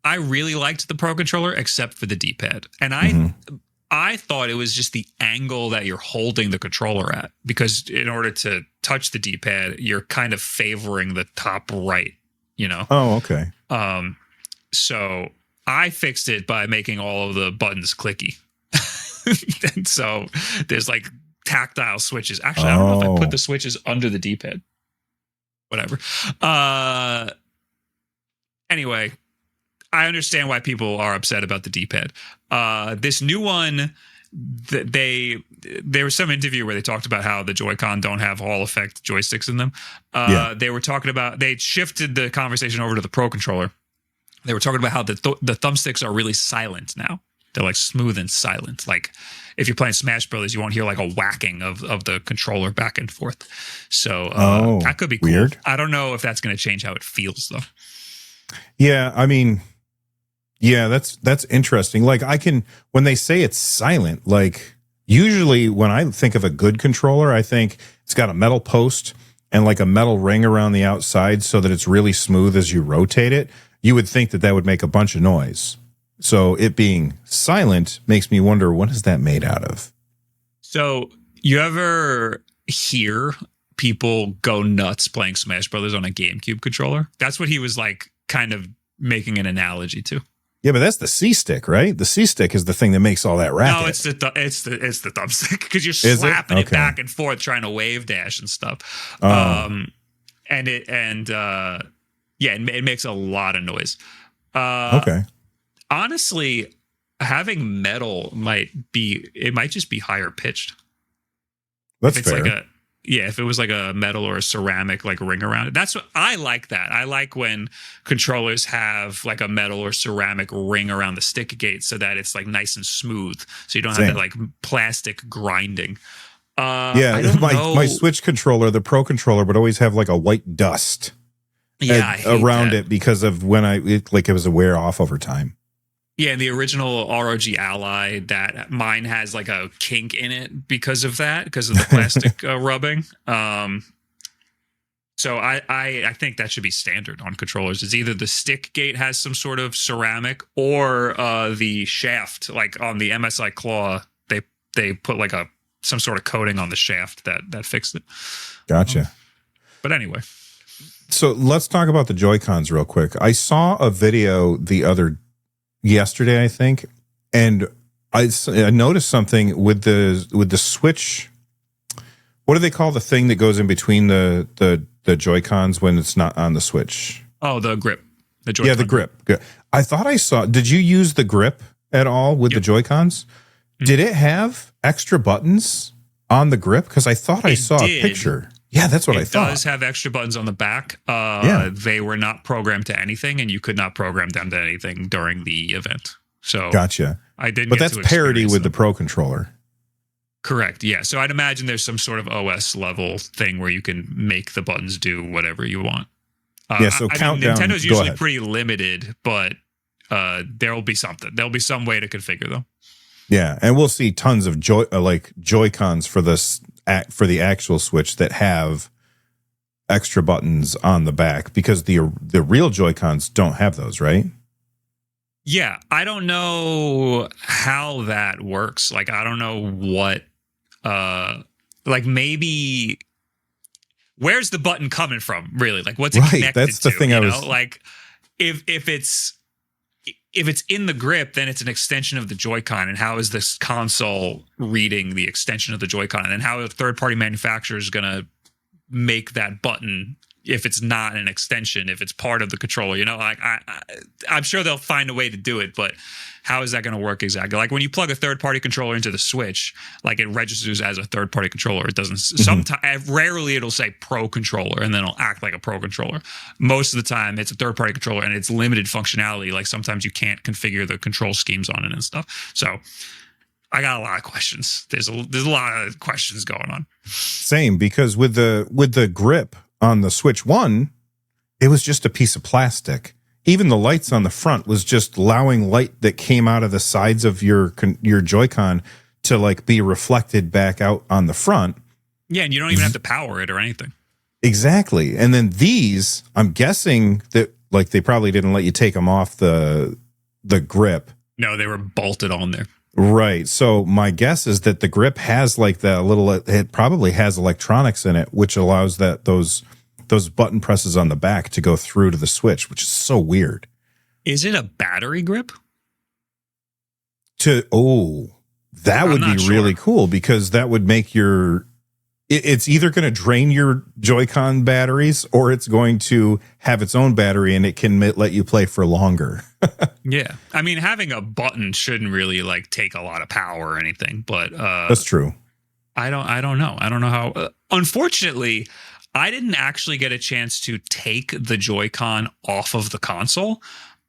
I really liked the Pro Controller except for the D-pad. And I thought it was just the angle that you're holding the controller at, because in order to touch the D-pad, you're kind of favoring the top right, you know? Oh, okay. So I fixed it by making all of the buttons clicky. And so there's like tactile switches. Actually, I don't know if I put the switches under the D-pad. Whatever. Anyway, I understand why people are upset about the D-pad. This new one, there was some interview where they talked about how the Joy-Con don't have Hall effect joysticks in them. They were talking about, they shifted the conversation over to the Pro Controller. They were talking about how the thumbsticks are really silent now. They're like smooth and silent. Like if you're playing Smash Brothers, you won't hear like a whacking of the controller back and forth. So that could be cool. Weird. I don't know if that's going to change how it feels though. Yeah, I mean, yeah, that's interesting. Like when they say it's silent, like usually when I think of a good controller, I think it's got a metal post and like a metal ring around the outside so that it's really smooth as you rotate it. You would think that would make a bunch of noise. So it being silent makes me wonder, what is that made out of? So you ever hear people go nuts playing Smash Brothers on a GameCube controller? That's what he was like kind of making an analogy to. Yeah, but that's the C-stick, right? The C-stick is the thing that makes all that racket. No, it's the thumbstick, because you're slapping it back and forth trying to wave dash and stuff. It makes a lot of noise. Okay. Honestly, having metal might just be higher pitched. That's if it's fair. If it was like a metal or a ceramic like ring around it. That's what I like. That I like when controllers have like a metal or ceramic ring around the stick gate so that it's like nice and smooth, so you don't have that like plastic grinding. My Switch controller, the Pro Controller, would always have like a white dust around it because of when it was a wear off over time. Yeah, and the original ROG Ally, that mine has like a kink in it because of the plastic rubbing. So I think that should be standard on controllers. It's either the stick gate has some sort of ceramic or the shaft, like on the MSI Claw, they put like some sort of coating on the shaft that fixed it. Gotcha. But anyway. So let's talk about the Joy-Cons real quick. I saw a video yesterday, I think, and I noticed something with the Switch What do they call the thing that goes in between the Joy-Cons when it's not on the Switch? Oh, the grip. The Joy-Con. Yeah, the grip. Good. I thought I saw. Did you use the grip at all with the Joy-Cons? Did it have extra buttons on the grip? Because I thought I saw a picture. Yeah, that's what I thought. It does have extra buttons on the back. Yeah. They were not programmed to anything, and you could not program them to anything during the event. So gotcha. I didn't. But that's parity with the Pro Controller. Correct. Yeah. So I'd imagine there's some sort of OS level thing where you can make the buttons do whatever you want. Yeah. So countdown. Nintendo's usually pretty limited, but there will be something. There'll be some way to configure them. Yeah, and we'll see tons of Joy-Cons for this for the actual Switch that have extra buttons on the back, because the real Joy-Cons don't have those, right? Yeah, I don't know how that works. Like, I don't know what, like maybe where's the button coming from? Really, like what's it connected to? That's the thing I was like. If it's in the grip, then it's an extension of the Joy-Con. And how is this console reading the extension of the Joy-Con? And then how a third-party manufacturer is going to make that button if it's not an extension, if it's part of the controller? You know, like I'm sure they'll find a way to do it, but how is that going to work exactly? Like when you plug a third-party controller into the Switch, like it registers as a third-party controller. It doesn't. Sometimes, rarely, it'll say Pro Controller, and then it'll act like a Pro Controller. Most of the time, it's a third-party controller, and it's limited functionality. Like sometimes you can't configure the control schemes on it and stuff. So I got a lot of questions. There's a lot of questions going on. Same, because with the grip on the Switch 1, it was just a piece of plastic. Even the lights on the front was just allowing light that came out of the sides of your Joy-Con to like be reflected back out on the front. Yeah, and you don't even have to power it or anything. Exactly. And then these, I'm guessing that like they probably didn't let you take them off the grip. No, they were bolted on there. Right. So my guess is that the grip has like that little, it probably has electronics in it, which allows those button presses on the back to go through to the Switch, which is so weird. Is it a battery grip? That would be really cool, because that would make it's either going to drain your Joy-Con batteries, or it's going to have its own battery and it can let you play for longer. Yeah. I mean, having a button shouldn't really like take a lot of power or anything, but that's true. I don't know. I don't know how. Unfortunately, I didn't actually get a chance to take the Joy-Con off of the console.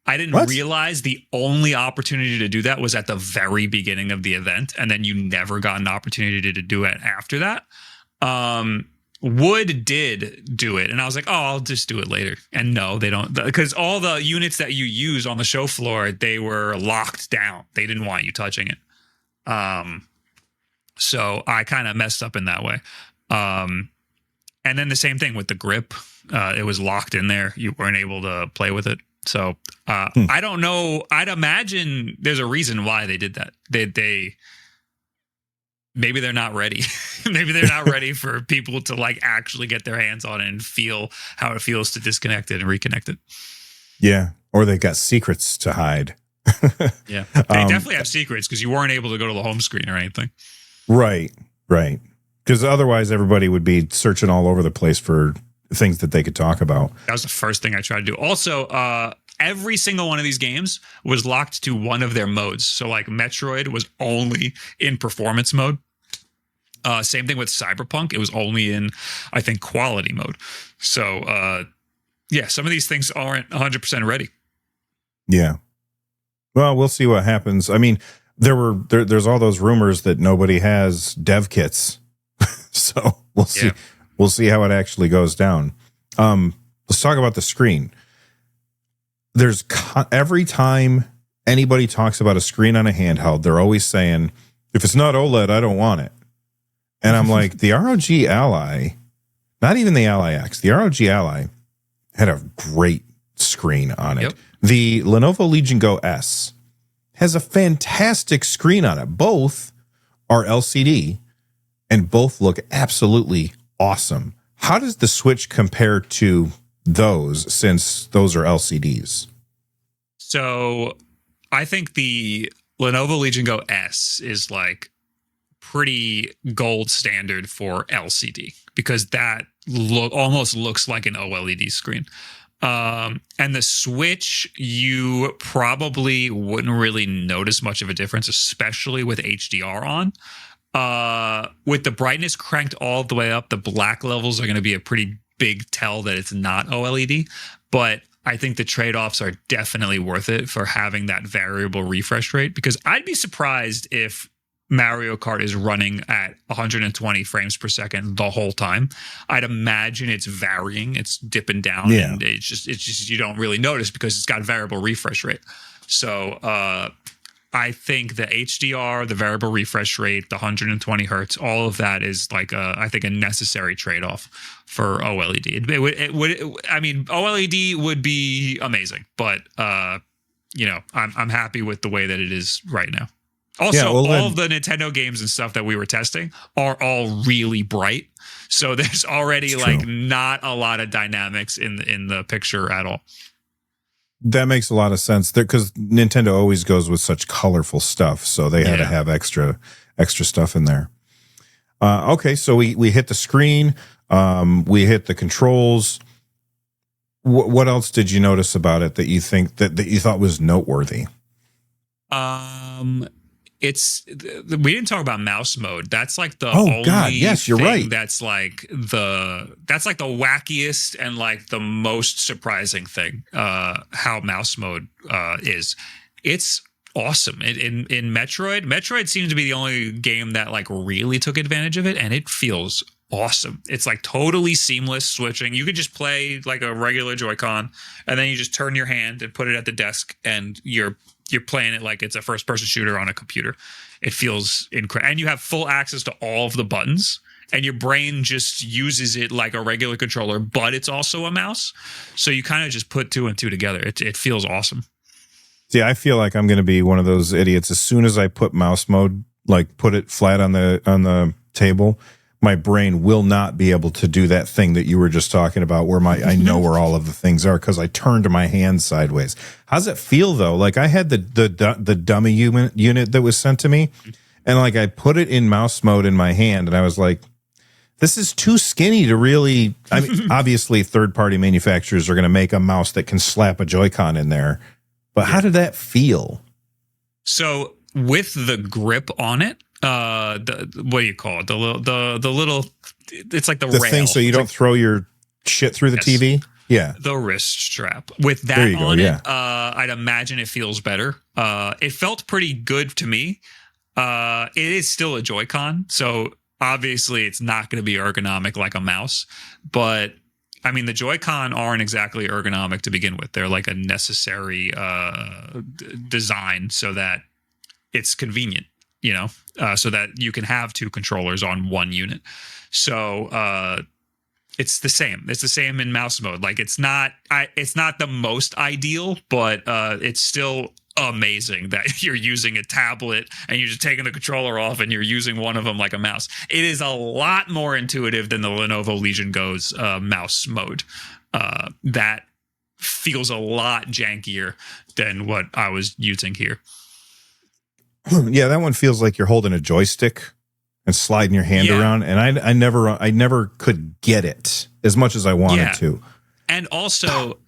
I didn't realize the only opportunity to do that was at the very beginning of the event, and then you never got an opportunity to do it after that. Wood did do it, and I was like, oh, I'll just do it later. And no, they don't, because all the units that you use on the show floor, they were locked down. They didn't want you touching it. So I kind of messed up in that way. And then the same thing with the grip. It was locked in there. You weren't able to play with it. So I don't know. I'd imagine there's a reason why they did that. They maybe they're not ready. Maybe they're not ready for people to like actually get their hands on it and feel how it feels to disconnect it and reconnect it. Yeah. Or they got secrets to hide. Yeah. They definitely have secrets, because you weren't able to go to the home screen or anything. Right. Because otherwise everybody would be searching all over the place for things that they could talk about. That was the first thing I tried to do. Also, every single one of these games was locked to one of their modes. So like Metroid was only in performance mode. Same thing with Cyberpunk. It was only in, I think, quality mode. So, yeah, some of these things aren't 100% ready. Yeah. Well, we'll see what happens. I mean, there's all those rumors that nobody has dev kits. So we'll see. Yeah. We'll see how it actually goes down. Let's talk about the screen. Every time anybody talks about a screen on a handheld, they're always saying, if it's not OLED, I don't want it. And I'm like, the ROG Ally, not even the Ally X, the ROG Ally had a great screen on it. Yep. The Lenovo Legion Go S has a fantastic screen on it. Both are LCD and both look absolutely awesome. How does the Switch compare to those, since those are LCDs? So I think the Lenovo Legion Go S is like pretty gold standard for LCD because that almost looks like an OLED screen. And the Switch, you probably wouldn't really notice much of a difference, especially with HDR on. With the brightness cranked all the way up, the black levels are going to be a pretty big tell that it's not OLED. But I think the trade-offs are definitely worth it for having that variable refresh rate, because I'd be surprised if Mario Kart is running at 120 frames per second the whole time. I'd imagine it's varying, it's dipping down, and it's just you don't really notice because it's got variable refresh rate. So I think the HDR, the variable refresh rate, the 120 hertz, all of that is like I think a necessary trade-off for OLED. I mean, OLED would be amazing, but I'm happy with the way that it is right now. Also, all of the Nintendo games and stuff that we were testing are all really bright. So there's already not a lot of dynamics in the picture at all. That makes a lot of sense there, because Nintendo always goes with such colorful stuff. So they had to have extra stuff in there. Okay, so we hit the screen. We hit the controls. What else did you notice about it that you think that you thought was noteworthy? We didn't talk about mouse mode. That's like the only you're right. That's like the wackiest and like the most surprising thing. How mouse mode is. It's awesome. In Metroid seems to be the only game that like really took advantage of it, and it feels awesome. It's like totally seamless switching. You could just play like a regular Joy-Con, and then you just turn your hand and put it at the desk, and you're playing it like it's a first-person shooter on a computer. It feels incredible. And you have full access to all of the buttons, and your brain just uses it like a regular controller, but it's also a mouse. So you kind of just put two and two together. It feels awesome. See, I feel like I'm going to be one of those idiots. As soon as I put mouse mode, like put it flat on the table, my brain will not be able to do that thing that you were just talking about where I know where all of the things are because I turned my hand sideways. How's it feel though? Like I had the dummy unit that was sent to me, and like I put it in mouse mode in my hand, and I was like, this is too skinny to really, I mean, obviously third-party manufacturers are going to make a mouse that can slap a Joy-Con in there, but how did that feel? So with the grip on it, what do you call it? The little, it's like the rail. Thing so you don't throw your shit through the TV. Yeah, the wrist strap. With that on it, I'd imagine it feels better. It felt pretty good to me. It is still a Joy-Con, so obviously it's not going to be ergonomic like a mouse. But I mean, the Joy-Con aren't exactly ergonomic to begin with. They're like a necessary design so that it's convenient. So that you can have two controllers on one unit. So it's the same. It's the same in mouse mode. Like it's not the most ideal, but it's still amazing that you're using a tablet and you're just taking the controller off and you're using one of them like a mouse. It is a lot more intuitive than the Lenovo Legion Go's mouse mode. That feels a lot jankier than what I was using here. Yeah, that one feels like you're holding a joystick and sliding your hand around, and I never could get it as much as I wanted to. And also,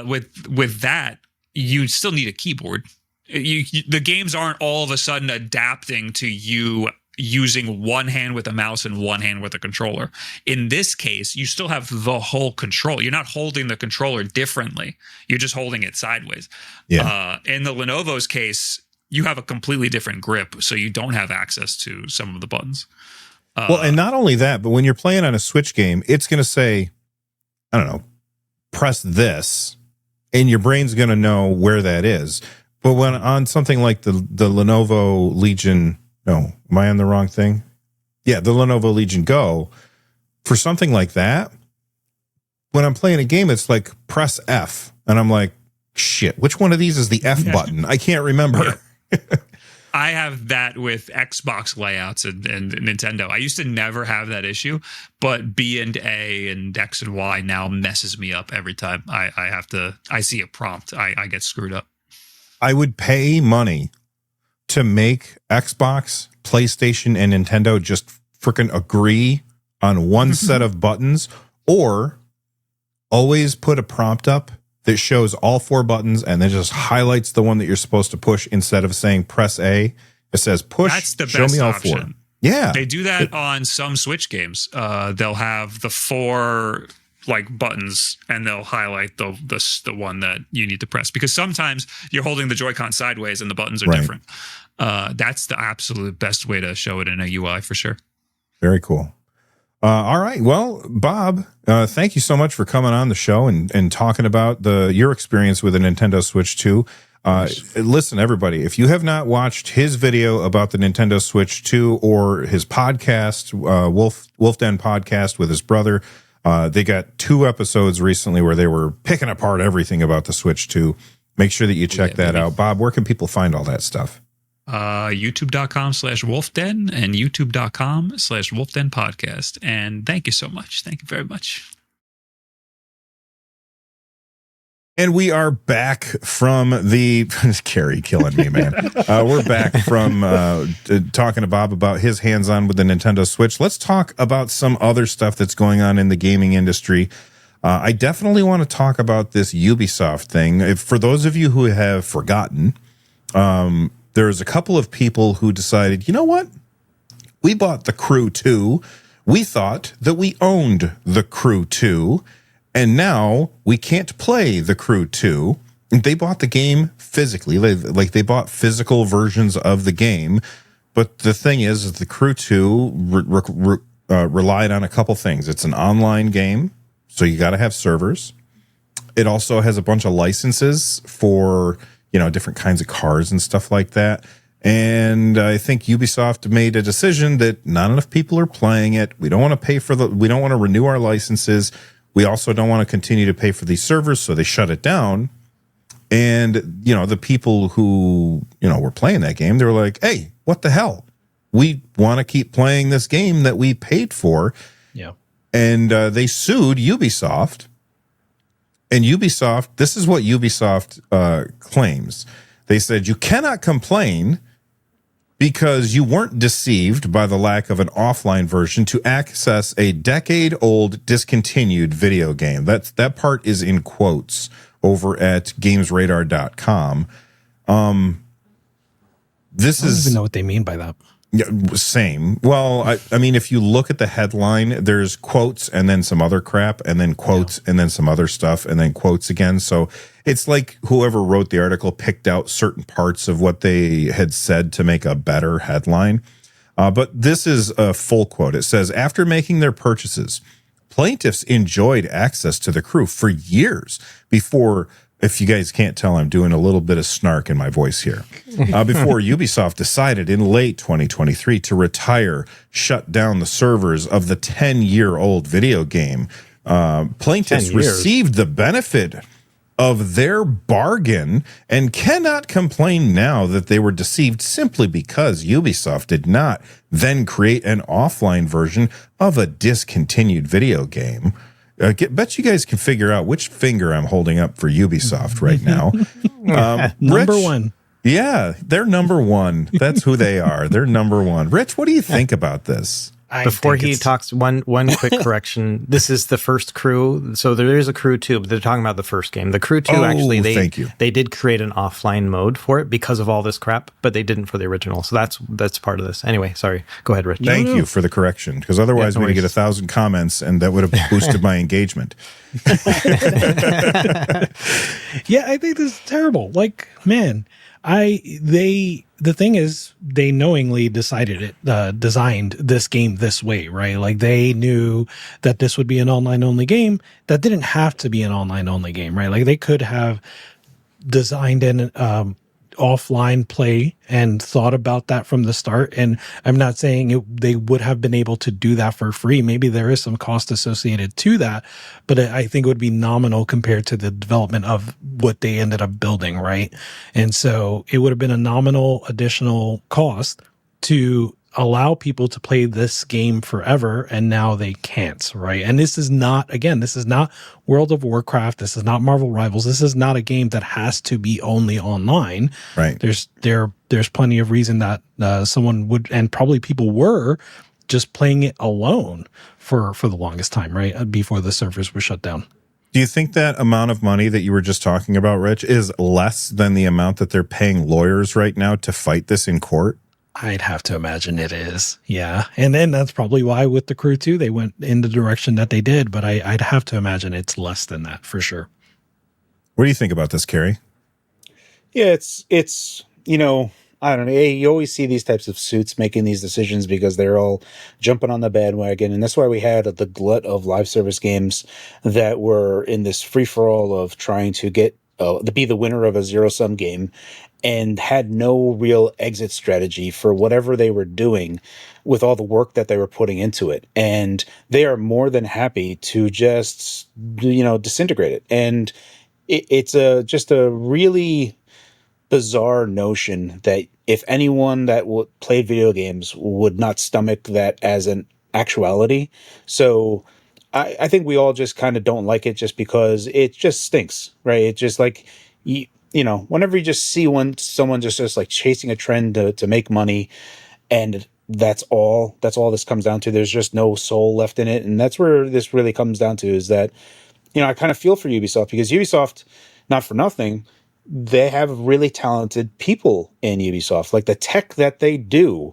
with that, you still need a keyboard. The games aren't all of a sudden adapting to you using one hand with a mouse and one hand with a controller. In this case, you still have the whole control. You're not holding the controller differently. You're just holding it sideways. Yeah. In the Lenovo's case, you have a completely different grip, so you don't have access to some of the buttons. Well, and not only that, but when you're playing on a Switch game, it's going to say, I don't know, press this, and your brain's going to know where that is. But when on something like the Lenovo Legion, no, am I on the wrong thing? Yeah, the Lenovo Legion Go, for something like that, when I'm playing a game, it's like press F, and I'm like, shit, which one of these is the F button? I can't remember. Yeah. I have that with Xbox layouts and Nintendo. I used to never have that issue, but B and A and X and Y now messes me up every time I see a prompt. I get screwed up. I would pay money to make Xbox PlayStation and Nintendo just freaking agree on one set of buttons, or always put a prompt up that shows all 4 buttons and then just highlights the one that you're supposed to push instead of saying press A. It says push. That's the show best me all option. 4. Yeah, they do that on some Switch games. They'll have the 4 like buttons, and they'll highlight the one that you need to press, because sometimes you're holding the Joy-Con sideways and the buttons are different. That's the absolute best way to show it in a UI for sure. Very cool. All right. Well, Bob, thank you so much for coming on the show and talking about your experience with the Nintendo Switch 2. Listen, everybody, if you have not watched his video about the Nintendo Switch 2 or his podcast, Wolf Den podcast with his brother, they got 2 episodes recently where they were picking apart everything about the Switch 2. Make sure that you check that out. Bob, where can people find all that stuff? YouTube.com/WolfDen and YouTube.com/WolfDen podcast. And thank you so much. Thank you very much. And we are back from the Carrie killing me, man. We're back from talking to Bob about his hands-on with the Nintendo Switch. Let's talk about some other stuff that's going on in the gaming industry. I definitely want to talk about this Ubisoft thing. For those of you who have forgotten, there's a couple of people who decided, you know what? We bought the Crew 2. We thought that we owned the Crew 2. And now we can't play the Crew 2. They bought the game physically. They bought physical versions of the game. But the thing is the Crew 2 relied on a couple things. It's an online game, so you got to have servers. It also has a bunch of licenses for, different kinds of cars and stuff like that. And I think Ubisoft made a decision that not enough people are playing it. We don't want to we don't want to renew our licenses. We also don't want to continue to pay for these servers, so they shut it down. And, the people who, were playing that game, they were like, hey, what the hell? We want to keep playing this game that we paid for. Yeah. And they sued Ubisoft. And Ubisoft, this is what Ubisoft claims. They said, you cannot complain because you weren't deceived by the lack of an offline version to access a decade-old discontinued video game. That part is in quotes over at GamesRadar.com. I don't even know what they mean by that. Yeah, same. Well, I mean, if you look at the headline, there's quotes and then some other crap and then quotes and then some other stuff and then quotes again. So it's like whoever wrote the article picked out certain parts of what they had said to make a better headline. But this is a full quote. It says, after making their purchases, plaintiffs enjoyed access to the Crew for years before... If you guys can't tell, I'm doing a little bit of snark in my voice here. Before Ubisoft decided in late 2023 to shut down the servers of the 10-year-old video game, plaintiffs received the benefit of their bargain and cannot complain now that they were deceived simply because Ubisoft did not then create an offline version of a discontinued video game. Bet you guys can figure out which finger I'm holding up for Ubisoft right now. Number one. Yeah, they're number one. That's who they are. They're number one. Rich, what do you think about this? Before he talks, one quick correction. This is the first Crew. So there is a Crew 2, but they're talking about the first game. The Crew 2, actually, they did create an offline mode for it because of all this crap, but they didn't for the original. So that's part of this. Anyway, sorry. Go ahead, Rich. Thank you for the correction, because otherwise we'd get 1,000 comments, and that would have boosted my engagement. Yeah, I think this is terrible. Like, man, the thing is, they knowingly designed this game this way, right? Like, they knew that this would be an online only game that didn't have to be an online only game, right? Like, they could have designed an offline play and thought about that from the start. And I'm not saying they would have been able to do that for free. Maybe there is some cost associated to that, but I think it would be nominal compared to the development of what they ended up building, right? And so it would have been a nominal additional cost to allow people to play this game forever, and now they can't, right? And this is not World of Warcraft. This is not Marvel Rivals. This is not a game that has to be only online. Right. There's plenty of reason that someone would, and probably people were, just playing it alone for the longest time, right? Before the servers were shut down. Do you think that amount of money that you were just talking about, Rich, is less than the amount that they're paying lawyers right now to fight this in court? I'd have to imagine it is. Yeah. And then that's probably why with The Crew 2, they went in the direction that they did. But I'd have to imagine it's less than that for sure. What do you think about this, Carrie? Yeah, it's I don't know. You always see these types of suits making these decisions because they're all jumping on the bandwagon. And that's why we had the glut of live service games that were in this free-for-all of trying to get to be the winner of a zero-sum game, and had no real exit strategy for whatever they were doing with all the work that they were putting into it. And they are more than happy to just, disintegrate it. And it's just a really bizarre notion that if anyone that played video games would not stomach that as an actuality. So I think we all just kind of don't like it just because it just stinks, right? It's just like, whenever you just see someone just like chasing a trend to make money, and that's all this comes down to. There's just no soul left in it. And that's where this really comes down to, is that, I kind of feel for Ubisoft, because Ubisoft, not for nothing, they have really talented people in Ubisoft. Like the tech that they do,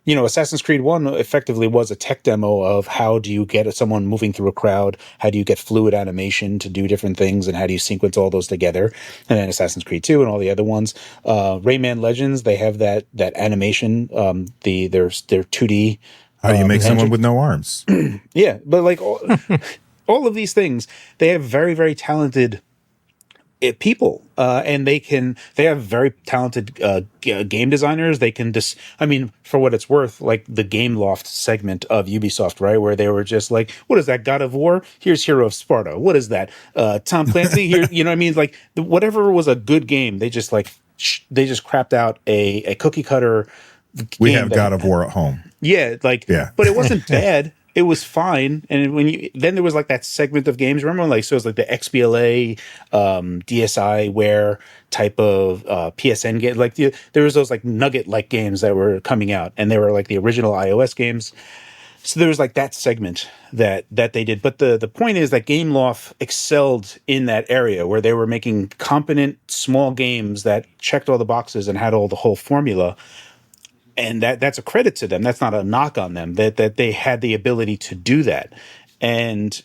Assassin's Creed 1 effectively was a tech demo of how do you get someone moving through a crowd, how do you get fluid animation to do different things, and how do you sequence all those together. And then Assassin's Creed 2 and all the other ones. Rayman Legends, they have that animation, their 2D. How do you make someone with no arms? Yeah, but like all of these things, they have very, very talented people, and they have very talented game designers. They can for what it's worth, like the Game Loft segment of Ubisoft, right, where they were just like, what is that, God of War? Here's Hero of Sparta. What is that, Tom Clancy? Here, you know what I mean? Like whatever was a good game, they just crapped out a cookie cutter. We have God of War at home. Yeah, but it wasn't bad. It was fine. And then there was like that segment of games. Remember when so it was like the XBLA, DSiWare type of PSN game. Like there was those like Nugget like games that were coming out, and they were like the original iOS games. So there was like that segment that they did. But the point is that Gameloft excelled in that area where they were making competent small games that checked all the boxes and had all the whole formula. And that's a credit to them. That's not a knock on them, that they had the ability to do that. And,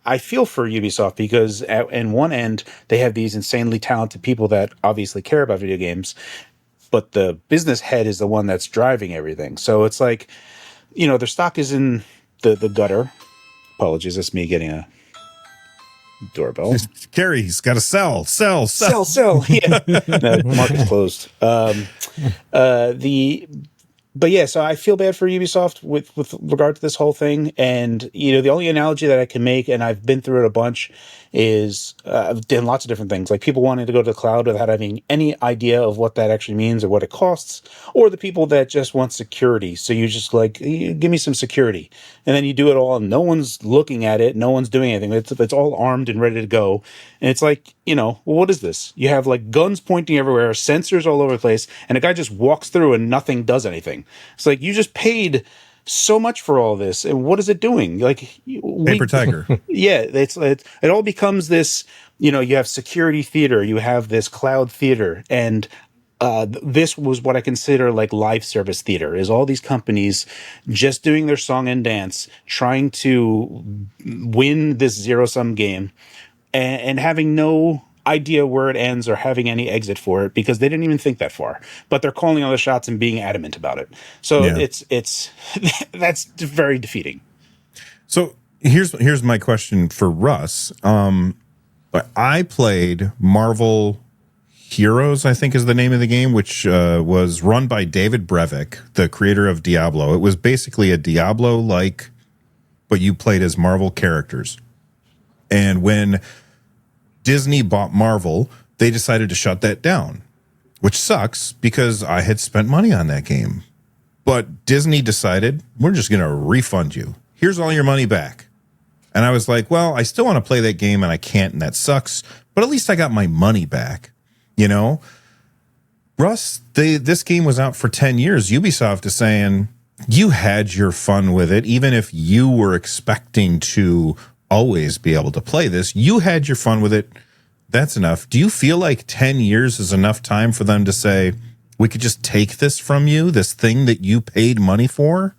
I feel for Ubisoft because in one end, they have these insanely talented people that obviously care about video games, but the business head is the one that's driving everything. So it's like, their stock is in the gutter. Apologies, that's me getting a doorbell. Gary's got to sell. Yeah, no, market's closed. But yeah, so I feel bad for Ubisoft with regard to this whole thing. And the only analogy that I can make, and I've been through it a bunch, is I've done lots of different things, like people wanting to go to the cloud without having any idea of what that actually means or what it costs, or the people that just want security. So you just like, give me some security, and then you do it all, and no one's looking at it, no one's doing anything. It's all armed and ready to go, and it's like, well, what is this? You have like guns pointing everywhere, sensors all over the place, and a guy just walks through and nothing does anything. It's like, you just paid so much for all this, and what is it doing? Like Paper Tiger. Yeah, it all becomes this. You have security theater, you have this cloud theater, and this was what I consider like live service theater. Is all these companies just doing their song and dance, trying to win this zero-sum game, and having no idea where it ends or having any exit for it, because they didn't even think that far, but they're calling all the shots and being adamant about it. So it's that's very defeating. So here's my question for Russ. I played Marvel Heroes, I think is the name of the game, which was run by David Brevik, the creator of Diablo. It was basically a Diablo-like, but you played as Marvel characters. And when Disney bought Marvel, they decided to shut that down, which sucks because I had spent money on that game. But Disney decided, we're just going to refund you. Here's all your money back. And I was like, well, I still want to play that game and I can't, and that sucks. But at least I got my money back, you know? Russ, this game was out for 10 years. Ubisoft is saying, you had your fun with it, even if you were expecting to always be able to play this. You had your fun with it. That's enough. Do you feel like 10 years is enough time for them to say, we could just take this from you, this thing that you paid money for?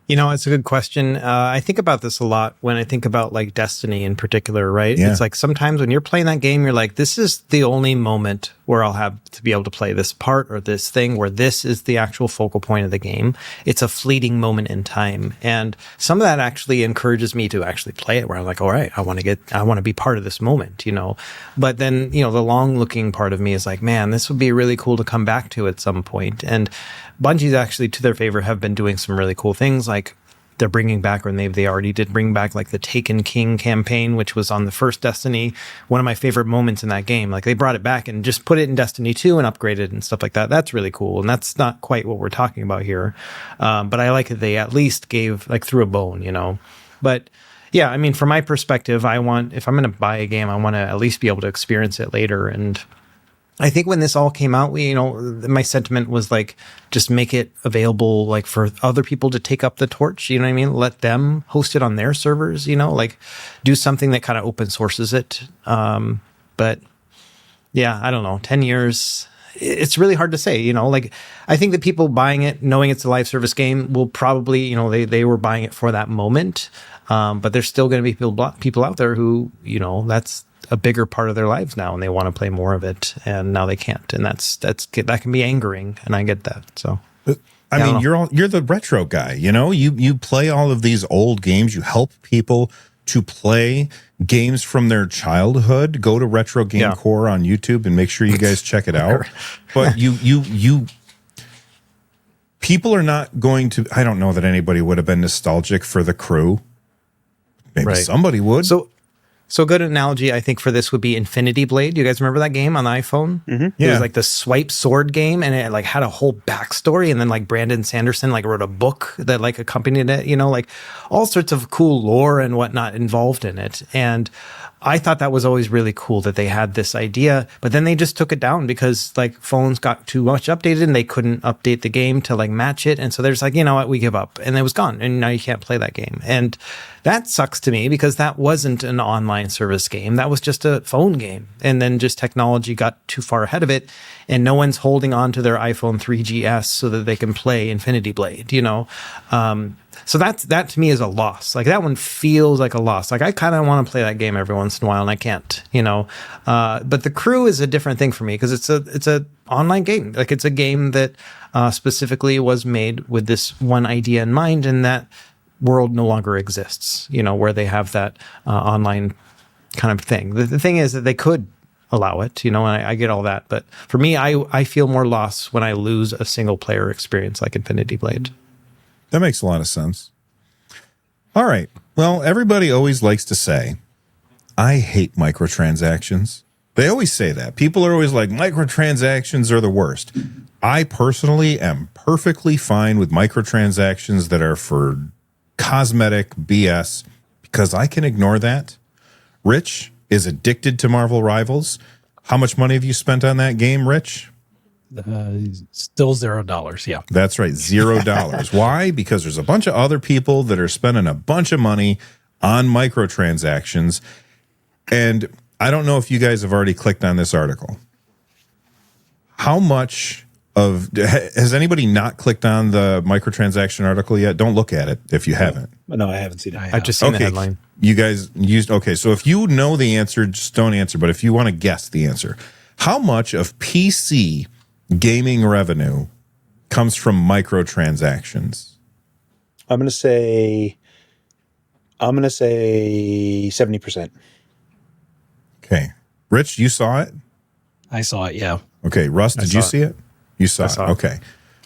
You know, it's a good question. I think about this a lot when I think about like Destiny in particular, right? Yeah. It's like sometimes when you're playing that game, you're like, this is the only moment where I'll have to be able to play this part or this thing where this is the actual focal point of the game. It's a fleeting moment in time. And some of that actually encourages me to actually play it where I'm like, all right, I want to be part of this moment, you know? But then, you know, the long looking part of me is like, man, this would be really cool to come back to at some point. And Bungie's actually, to their favor, have been doing some really cool things. Like they're bringing back, or they already did bring back, like the Taken King campaign, which was on the first Destiny. One of my favorite moments in that game. Like they brought it back and just put it in Destiny 2 and upgraded and stuff like that. That's really cool. And that's not quite what we're talking about here. But I like that they at least gave, like, threw a bone, you know. But yeah, I mean, from my perspective, if I'm going to buy a game, I want to at least be able to experience it later. And I think when this all came out, my sentiment was like, just make it available, like for other people to take up the torch. You know what I mean? Let them host it on their servers, you know, like do something that kind of open sources it. But yeah, I don't know, 10 years, it's really hard to say, you know, like I think that people buying it, knowing it's a live service game will probably, you know, they were buying it for that moment. But there's still going to be people out there who, you know, that's a bigger part of their lives now and they want to play more of it and now they can't. And that can be angering. And I get that. So, I mean, you're the retro guy, you know, you play all of these old games. You help people to play games from their childhood. Go to Retro Game Core on YouTube and make sure you guys check it out. But people are not going to, I don't know that anybody would have been nostalgic for The Crew. Maybe somebody would. So a good analogy, I think, for this would be Infinity Blade. You guys remember that game on the iPhone? Mm-hmm. Yeah. It was like the swipe sword game, and it like had a whole backstory. And then like Brandon Sanderson like wrote a book that like accompanied it. You know, like all sorts of cool lore and whatnot involved in it. And I thought that was always really cool that they had this idea, but then they just took it down because like phones got too much updated and they couldn't update the game to like match it. And so there's like, you know what, we give up, and it was gone. And now you can't play that game. And that sucks to me because that wasn't an online service game. That was just a phone game. And then just technology got too far ahead of it. And no one's holding on to their iPhone 3GS so that they can play Infinity Blade, you know? So that to me is a loss. Like that one feels like a loss. Like I kind of want to play that game every once in a while and I can't, you know? But The Crew is a different thing for me because it's a online game. Like it's a game that specifically was made with this one idea in mind, and that world no longer exists, you know, where they have that online kind of thing. The thing is that they could allow it, you know, and I get all that. But for me, I feel more loss when I lose a single player experience like Infinity Blade. That makes a lot of sense. All right. Well, everybody always likes to say, I hate microtransactions. They always say that. People are always like, microtransactions are the worst. I personally am perfectly fine with microtransactions that are for cosmetic BS because I can ignore that. Rich is addicted to Marvel Rivals. How much money have you spent on that game, Rich? Still $0. Yeah, that's right. $0. Why? Because there's a bunch of other people that are spending a bunch of money on microtransactions. And I don't know if you guys have already clicked on this article. How much has anybody not clicked on the microtransaction article yet? Don't look at it if you haven't. No, I haven't seen it. I've just seen the headline. You guys used, okay. So if you know the answer, just don't answer. But if you want to guess the answer, how much of PC gaming revenue comes from microtransactions? I'm going to say 70%. Okay. Rich, you saw it? I saw it, yeah. Okay. Russ, did you see it? You saw it. Okay.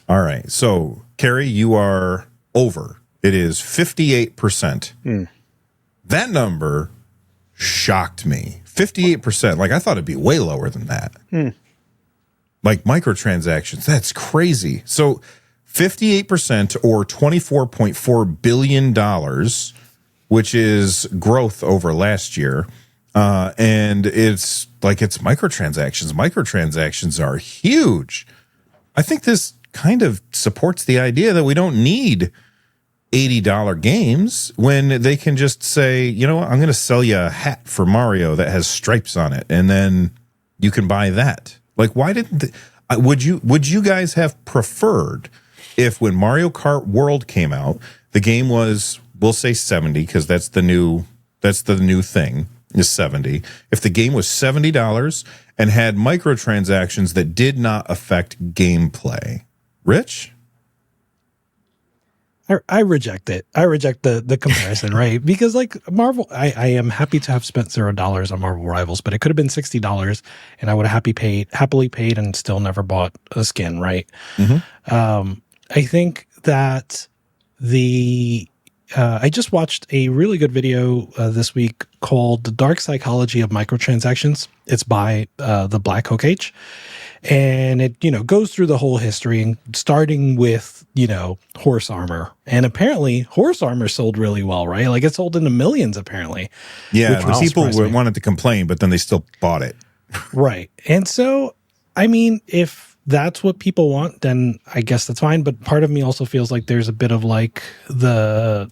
All right. So, Carrie, you are over. It is 58%. That number shocked me. 58%. Like, I thought it'd be way lower than that. Like, microtransactions. That's crazy. So, 58% or $24.4 billion, which is growth over last year. And it's microtransactions. Microtransactions are huge. I think this kind of supports the idea that we don't need $80 games when they can just say, you know what, I'm going to sell you a hat for Mario that has stripes on it, and then you can buy that. Like, why didn't would you guys have preferred if when Mario Kart World came out, the game was, we'll say 70 because that's the new thing is 70. If the game was $70 and had microtransactions that did not affect gameplay, Rich? I reject it. I reject the comparison, right? Because like Marvel, I am happy to have spent $0 on Marvel Rivals, but it could have been $60 and I would have happily paid and still never bought a skin, right? Mm-hmm. I think that I just watched a really good video this week called The Dark Psychology of Microtransactions. It's by the Black Hook H. And it, goes through the whole history, starting with, horse armor. And apparently horse armor sold really well, right? Like it sold in the millions, apparently. Yeah, the people wanted to complain, but then they still bought it. Right. And so, I mean, if that's what people want, then I guess that's fine. But part of me also feels like there's a bit of like the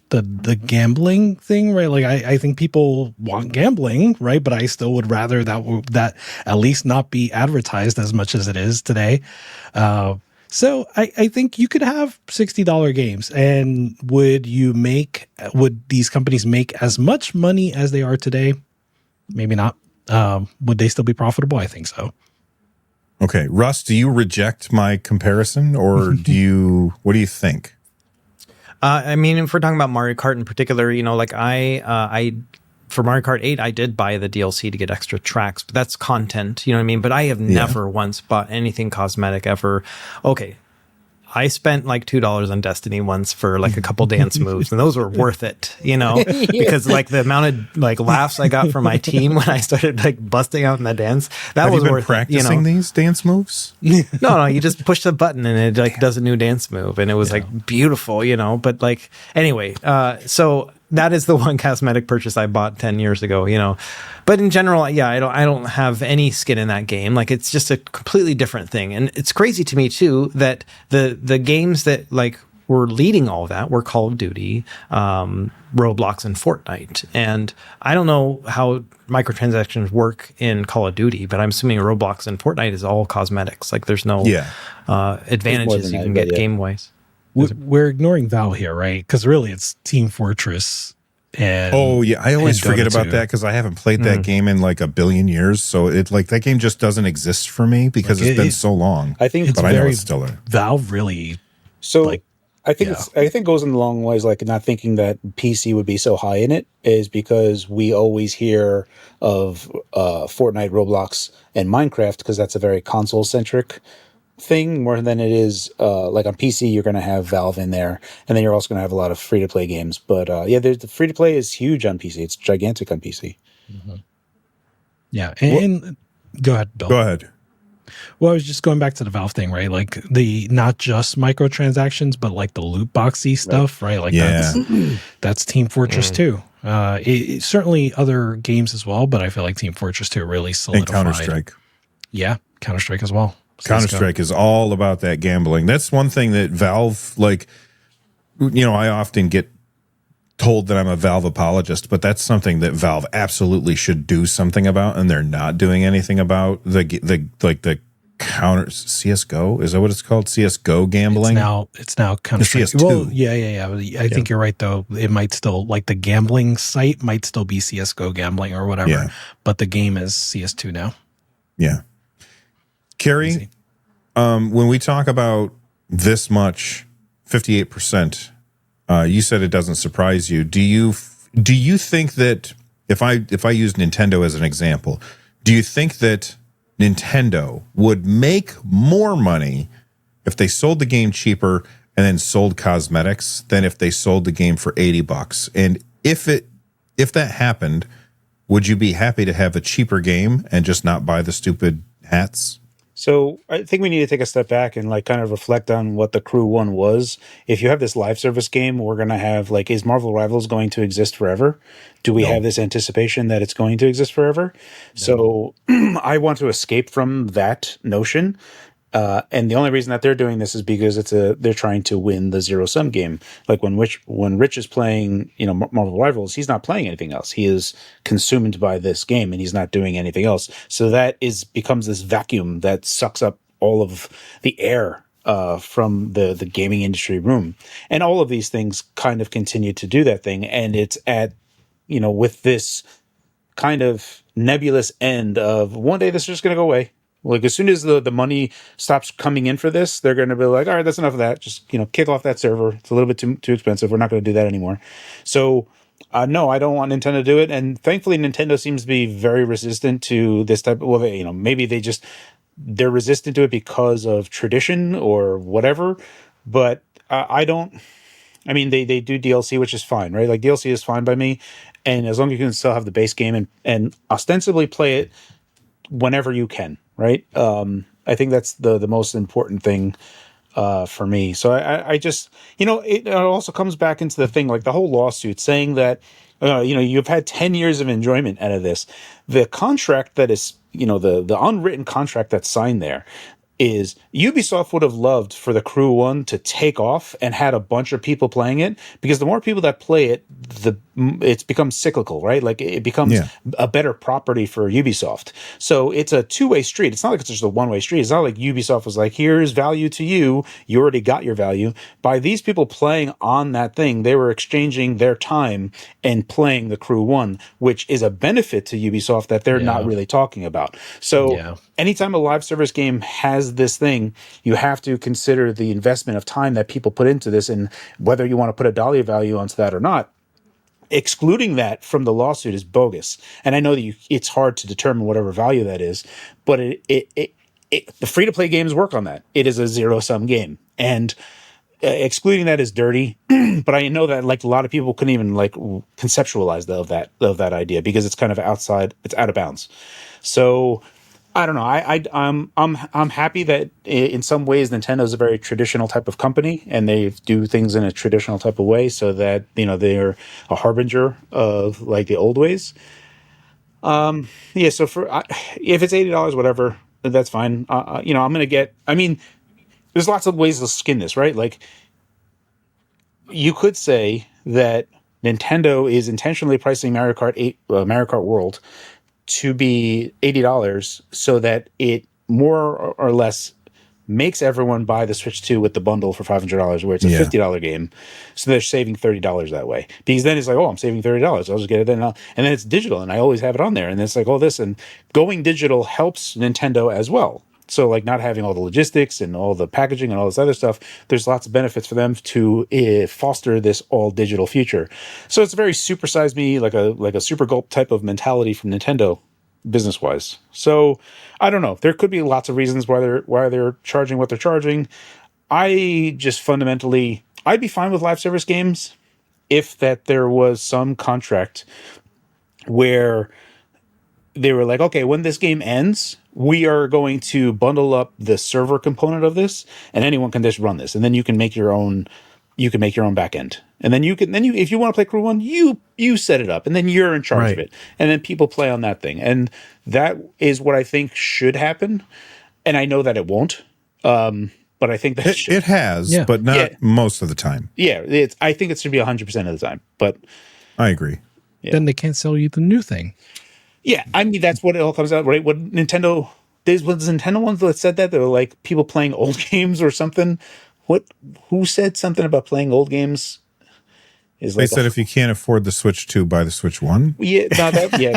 gambling thing, right? Like I think people want gambling, right? But I still would rather that at least not be advertised as much as it is today. So I think you could have $60 games, and would these companies make as much money as they are today? Maybe not. Would they still be profitable? I think so. Okay, Russ, do you reject my comparison, or what do you think? I mean, if we're talking about Mario Kart in particular, like I for Mario Kart 8, I did buy the DLC to get extra tracks, but that's content, you know what I mean? But I have never once bought anything cosmetic ever. Okay, I spent like $2 on Destiny once for like a couple dance moves, and those were worth it, because like the amount of like laughs I got from my team when I started like busting out in the dance, that was worth practicing these dance moves? No, you just push the button and it like does a new dance move, and it was like beautiful, but like anyway, so that is the one cosmetic purchase I bought 10 years ago, But in general, I don't have any skin in that game. Like it's just a completely different thing. And it's crazy to me too that the games that like were leading all of that were Call of Duty, Roblox, and Fortnite. And I don't know how microtransactions work in Call of Duty, but I'm assuming Roblox and Fortnite is all cosmetics. Like there's no advantages you can get game-wise. We're ignoring Valve here, right? Because really it's Team Fortress. And I always forget about that because I haven't played that game in like a billion years. So it's like that game just doesn't exist for me because it's been so long. I think, but I know it's still there. Valve really. So I think it goes in the long ways. Like not thinking that PC would be so high in it is because we always hear of Fortnite, Roblox, and Minecraft because that's a very console centric thing more than it is like on PC. You're going to have Valve in there, and then you're also going to have a lot of free to play games. But the free to play is huge on PC. It's gigantic on PC. Mm-hmm. Yeah, and go ahead, Bill. Go ahead. Well, I was just going back to the Valve thing, right? Like the not just microtransactions, but like the loot boxy stuff, right? Like that's Team Fortress 2. It certainly other games as well, but I feel like Team Fortress 2 really solidified. And Counter-Strike. Yeah, Counter-Strike as well. Counter-Strike is all about that gambling. That's one thing that Valve, like, I often get told that I'm a Valve apologist, but that's something that Valve absolutely should do something about, and they're not doing anything about the counter CS:GO. Is that what it's called? CS:GO gambling. It's now Counter-Strike. CS2. Well, yeah. I think you're right though. It might still like the gambling site might still be CS:GO gambling or whatever, but the game is CS2 now. Yeah. Carrie, when we talk about this much, 58%, you said it doesn't surprise you. Do you think that if I use Nintendo as an example, do you think that Nintendo would make more money if they sold the game cheaper and then sold cosmetics than if they sold the game for $80? And if that happened, would you be happy to have a cheaper game and just not buy the stupid hats? So I think we need to take a step back and like kind of reflect on what the Crew 1 was. If you have this live service game, we're going to have like, is Marvel Rivals going to exist forever? Do we have this anticipation that it's going to exist forever? No. So I want to escape from that notion. And the only reason that they're doing this is because they're trying to win the zero sum game. Like when Rich is playing, Marvel Rivals, he's not playing anything else. He is consumed by this game and he's not doing anything else. So that becomes this vacuum that sucks up all of the air from the gaming industry room. And all of these things kind of continue to do that thing. And it's at, with this kind of nebulous end of one day this is just going to go away. Like as soon as the money stops coming in for this, they're going to be like, all right, that's enough of that. Just, kick off that server. It's a little bit too expensive. We're not going to do that anymore. So, no, I don't want Nintendo to do it. And thankfully, Nintendo seems to be very resistant to this type of, well, maybe they're resistant to it because of tradition or whatever. But they do DLC, which is fine, right? Like DLC is fine by me. And as long as you can still have the base game and ostensibly play it whenever you can. Right. I think that's the most important thing for me. So I just, it also comes back into the thing, like the whole lawsuit saying that, you've had 10 years of enjoyment out of this. The contract that is, the unwritten contract that's signed there is Ubisoft would have loved for the Crew 1 to take off and had a bunch of people playing it, because the more people that play it, it's becomes cyclical, right? Like it becomes a better property for Ubisoft. So it's a two-way street. It's not like it's just a one-way street. It's not like Ubisoft was like, here's value to you. You already got your value. By these people playing on that thing, they were exchanging their time and playing the Crew 1, which is a benefit to Ubisoft that they're not really talking about. So anytime a live service game has this thing, you have to consider the investment of time that people put into this and whether you want to put a dollar value onto that or not. Excluding that from the lawsuit is bogus. And I know that it's hard to determine whatever value that is, but the free-to-play games work on that. It is a zero-sum game. And excluding that is dirty, but I know that like a lot of people couldn't even like conceptualize of that idea because it's kind of outside, it's out of bounds. So I don't know. I'm happy that in some ways Nintendo is a very traditional type of company and they do things in a traditional type of way, so that they're a harbinger of like the old ways. So if it's $80, whatever, that's fine. I'm gonna get. I mean, there's lots of ways to skin this, right? Like you could say that Nintendo is intentionally pricing Mario Kart World to be $80 so that it more or less makes everyone buy the Switch 2 with the bundle for $500, where it's a $50 game. So they're saving $30 that way. Because then it's like, oh, I'm saving $30. I'll just get it then. And then it's digital, and I always have it on there. And it's like, oh, this. And going digital helps Nintendo as well. So like not having all the logistics and all the packaging and all this other stuff, there's lots of benefits for them to foster this all digital future. So it's a very supersize me, like a super gulp type of mentality from Nintendo business wise. So I don't know. There could be lots of reasons why they're charging what they're charging. I just fundamentally, I'd be fine with live service games if that there was some contract where they were like, okay, when this game ends, we are going to bundle up the server component of this, and anyone can just run this, and then you can make your own. You can make your own backend, and then if you want to play Crew 1, you set it up, and then you're in charge of it, and then people play on that thing, and that is what I think should happen. And I know that it won't, but I think that it has, but not most of the time. Yeah, I think it should be 100% of the time, but I agree. Yeah. Then they can't sell you the new thing. Yeah, I mean, that's what it all comes out, right? What Nintendo, was Nintendo ones that said that? They were like people playing old games or something. Who said something about playing old games? They said if you can't afford the Switch 2, buy the Switch 1. Yeah,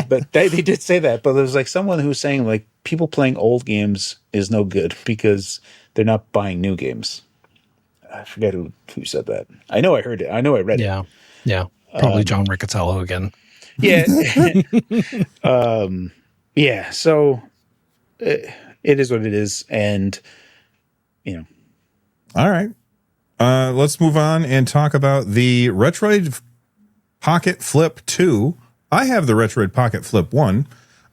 but they did say that. But there was like someone who was saying like people playing old games is no good because they're not buying new games. I forget who said that. I know I heard it. I know I read it. Yeah. Probably John Riccatello again. Yeah. So it is what it is. And, All right. Let's move on and talk about the Retroid Pocket Flip 2. I have the Retroid Pocket Flip 1.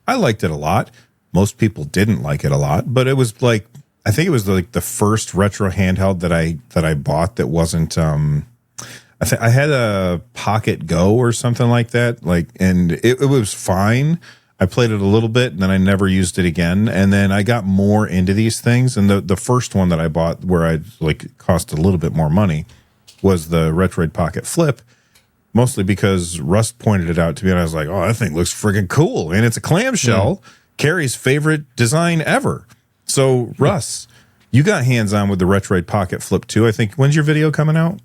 I liked it a lot. Most people didn't like it a lot, but it was like, I think it was like the first retro handheld that I bought that wasn't I had a Pocket Go or something like that, and it was fine. I played it a little bit and then I never used it again. And then I got more into these things. And the first one that I bought where I cost a little bit more money was the Retroid Pocket Flip, mostly because Russ pointed it out to me and I was like, oh, that thing looks friggin' cool. And it's a clamshell, Carrie's favorite design ever. So Russ, you got hands on with the Retroid Pocket Flip too. I think, when's your video coming out?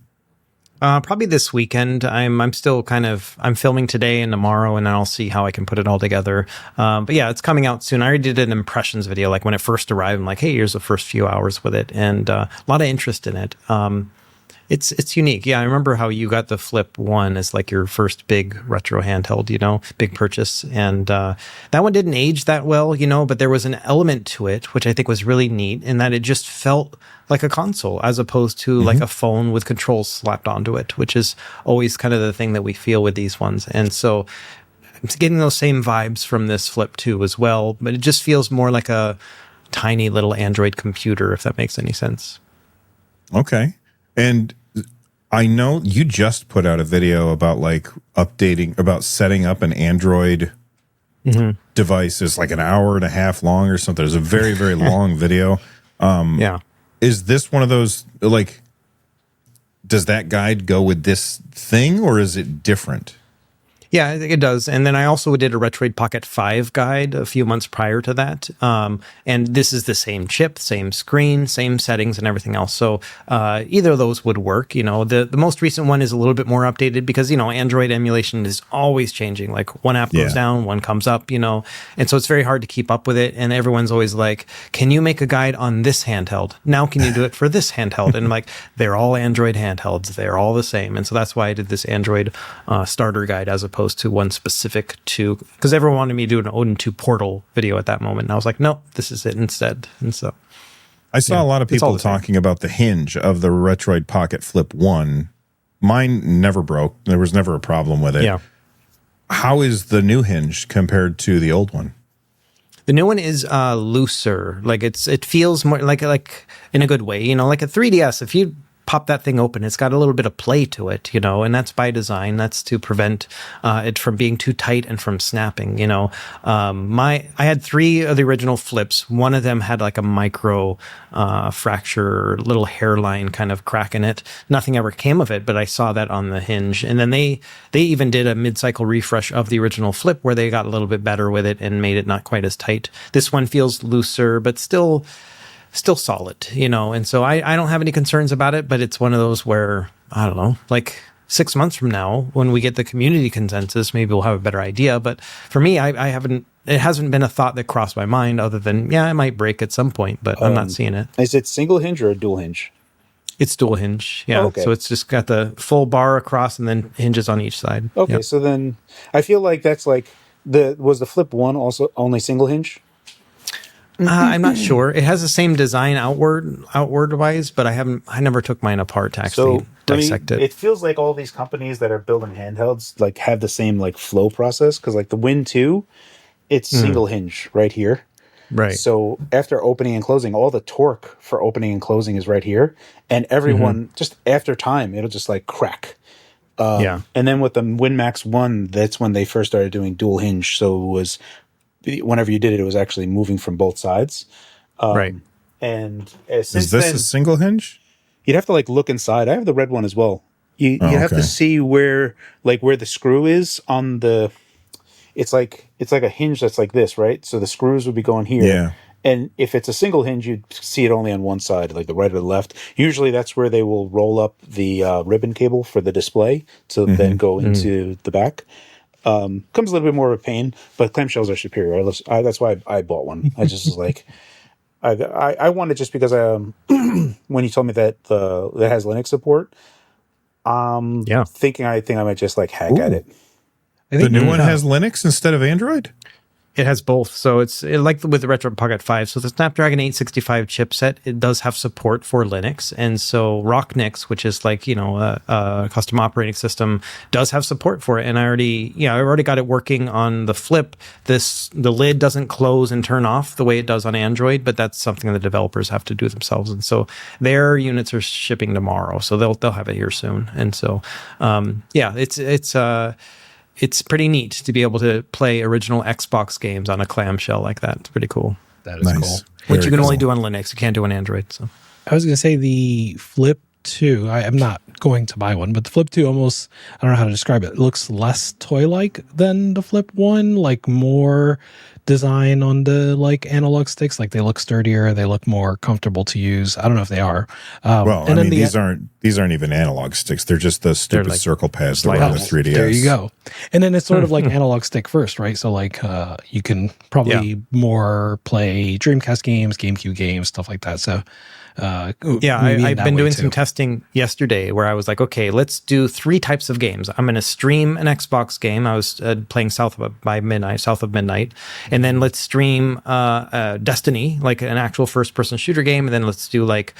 Probably this weekend. I'm still I'm filming today and tomorrow, and then I'll see how I can put it all together. But yeah, it's coming out soon. I already did an impressions video, like when it first arrived. I'm like, hey, here's the first few hours with it, and a lot of interest in it. It's unique. Yeah, I remember how you got the Flip 1 as like your first big retro handheld, big purchase. And that one didn't age that well, but there was an element to it, which I think was really neat, in that it just felt like a console as opposed to like a phone with controls slapped onto it, which is always kind of the thing that we feel with these ones. And so I'm getting those same vibes from this Flip 2 as well, but it just feels more like a tiny little Android computer, if that makes any sense. Okay. And I know you just put out a video about about setting up an Android device. It's like an hour and a half long or something. It's a very, very long video. Yeah. Is this one of those, does that guide go with this thing or is it different? Yeah, I think it does. And then I also did a Retroid Pocket 5 guide a few months prior to that. And this is the same chip, same screen, same settings and everything else. So either of those would work. The most recent one is a little bit more updated because, Android emulation is always changing. Like one app goes down, one comes up, and so it's very hard to keep up with it. And everyone's always like, can you make a guide on this handheld? Now can you do it for this handheld? And I'm like, they're all Android handhelds. They're all the same. And so that's why I did this Android starter guide as opposed to one specific to, because everyone wanted me to do an Odin 2 Portal video at that moment. And I was like, no, this is it instead. And so I saw a lot of people talking about the hinge of the Retroid Pocket Flip 1. Mine never broke. There was never a problem with it. Yeah. How is the new hinge compared to the old one? The new one is looser. Like it feels more like in a good way, like a 3DS. If you pop that thing open, it's got a little bit of play to it, and that's by design. That's to prevent it from being too tight and from snapping. I had 3 of the original Flips. One of them had like a micro fracture, little hairline kind of crack in it. Nothing ever came of it, but I saw that on the hinge. And then they even did a mid-cycle refresh of the original Flip where they got a little bit better with it and made it not quite as tight. This one feels looser, but still solid, and so I don't have any concerns about it, but it's one of those where, I don't know, like 6 months from now, when we get the community consensus, maybe we'll have a better idea. But for me, it hasn't been a thought that crossed my mind other than, it might break at some point, but I'm not seeing it. Is it single hinge or a dual hinge? It's dual hinge. Yeah. Oh, okay. So it's just got the full bar across and then hinges on each side. Okay. Yep. So then I feel like that's like was the Flip 1 also only single hinge? I'm not sure. It has the same design outward wise, but I never took mine apart to actually dissect it. It feels like all these companies that are building handhelds like have the same like flow process, because like the Win 2, it's single hinge right here. Right. So after opening and closing, all the torque for opening and closing is right here, and everyone just after time it'll just like crack. And then with the Win Max 1, that's when they first started doing dual hinge. So it was, whenever you did it, it was actually moving from both sides. Right. And is this a single hinge? You'd have to like look inside. I have the red one as well. You have to see where the screw is on the. It's like a hinge that's like this, right? So the screws would be going here. Yeah. And if it's a single hinge, you'd see it only on one side, like the right or the left. Usually that's where they will roll up the ribbon cable for the display to then go into the back. Comes a little bit more of a pain, but clamshells are superior. That's why I bought one. I just was like, I wanted, just because when you told me that that has Linux support, I think I might just like hack at it. The new one has Linux instead of Android? It has both. So like with the Retroid Pocket 5. So the Snapdragon 865 chipset, it does have support for Linux. And so Rocknix, which is like, a custom operating system, does have support for it. And I already got it working on the Flip. The lid doesn't close and turn off the way it does on Android, but that's something the developers have to do themselves. And so their units are shipping tomorrow. So they'll have it here soon. And so, it's pretty neat to be able to play original Xbox games on a clamshell like that. It's pretty cool. That is cool. Which you can only do on Linux. You can't do on Android. So I was going to say the Flip 2, I'm not going to buy one, but the Flip 2 almost, I don't know how to describe it. It looks less toy-like than the Flip 1, like more design on the like analog sticks. Like they look sturdier, they look more comfortable to use. I don't know if they are. These aren't even analog sticks. They're just the stupid like circle pads that were on the 3DS. There you go. And then it's sort of like analog stick first, right? So like you can probably more play Dreamcast games, GameCube games, stuff like that. So I've been doing some testing yesterday where I was like, okay, let's do 3 types of games. I'm going to stream an Xbox game. I was playing South of Midnight. And then let's stream Destiny, like an actual first-person shooter game. And then let's do like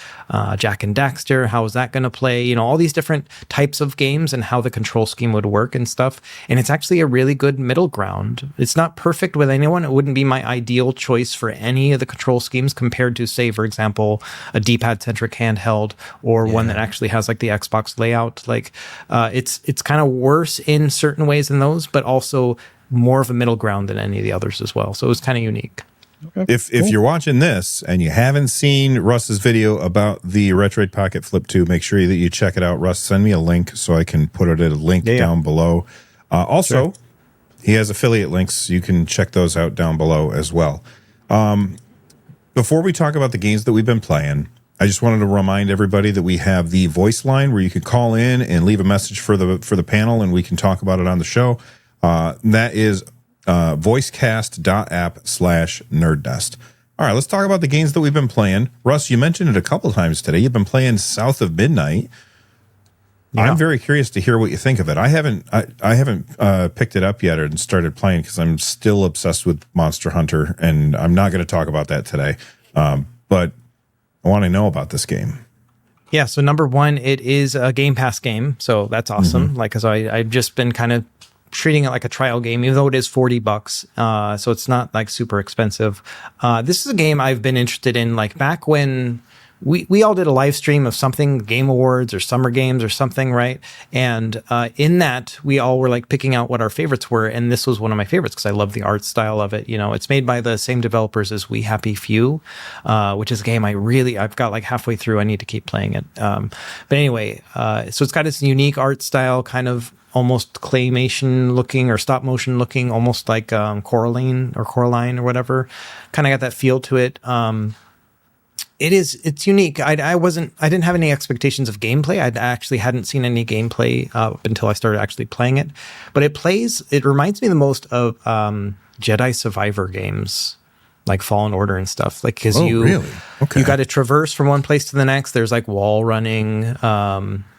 Jak and Daxter. How is that going to play? All these different types of games and how the control scheme would work and stuff. And it's actually a really good middle ground. It's not perfect with anyone. It wouldn't be my ideal choice for any of the control schemes compared to, say, for example, a D-pad centric handheld or one that actually has like the Xbox layout. Like it's kind of worse in certain ways than those, but also more of a middle ground than any of the others as well. So it was kind of unique. Okay, if you're watching this and you haven't seen Russ's video about the Retroid Pocket Flip 2, make sure that you check it out. Russ, send me a link so I can put it at a link down below. Also, he has affiliate links. You can check those out down below as well. Before we talk about the games that we've been playing, I just wanted to remind everybody that we have the voice line where you can call in and leave a message for the panel, and we can talk about it on the show. That is voicecast.app/NerdNest. All right, let's talk about the games that we've been playing. Russ, you mentioned it a couple times today. You've been playing South of Midnight. Yeah. I'm very curious to hear what you think of it. I haven't picked it up yet and started playing because I'm still obsessed with Monster Hunter, and I'm not going to talk about that today. But I want to know about this game. Yeah, so number one, it is a Game Pass game, so that's awesome. Like, because I've just been kind of treating it like a trial game, even though it is $40. So it's not like super expensive. This is a game I've been interested in, like back when we all did a live stream of something, Game Awards or Summer Games or something, right? And in that, we all were like picking out what our favorites were. And this was one of my favorites because I love the art style of it. It's made by the same developers as We Happy Few, which is a game I've got like halfway through. I need to keep playing it. But anyway, so it's got this unique art style, kind of almost claymation looking or stop motion looking, almost like Coraline or whatever. Kind of got that feel to it. It's unique. I didn't have any expectations of gameplay. I actually hadn't seen any gameplay until I started actually playing it. But it reminds me the most of Jedi Survivor games, like Fallen Order and stuff. Like, because you got to traverse from one place to the next. There's like wall running,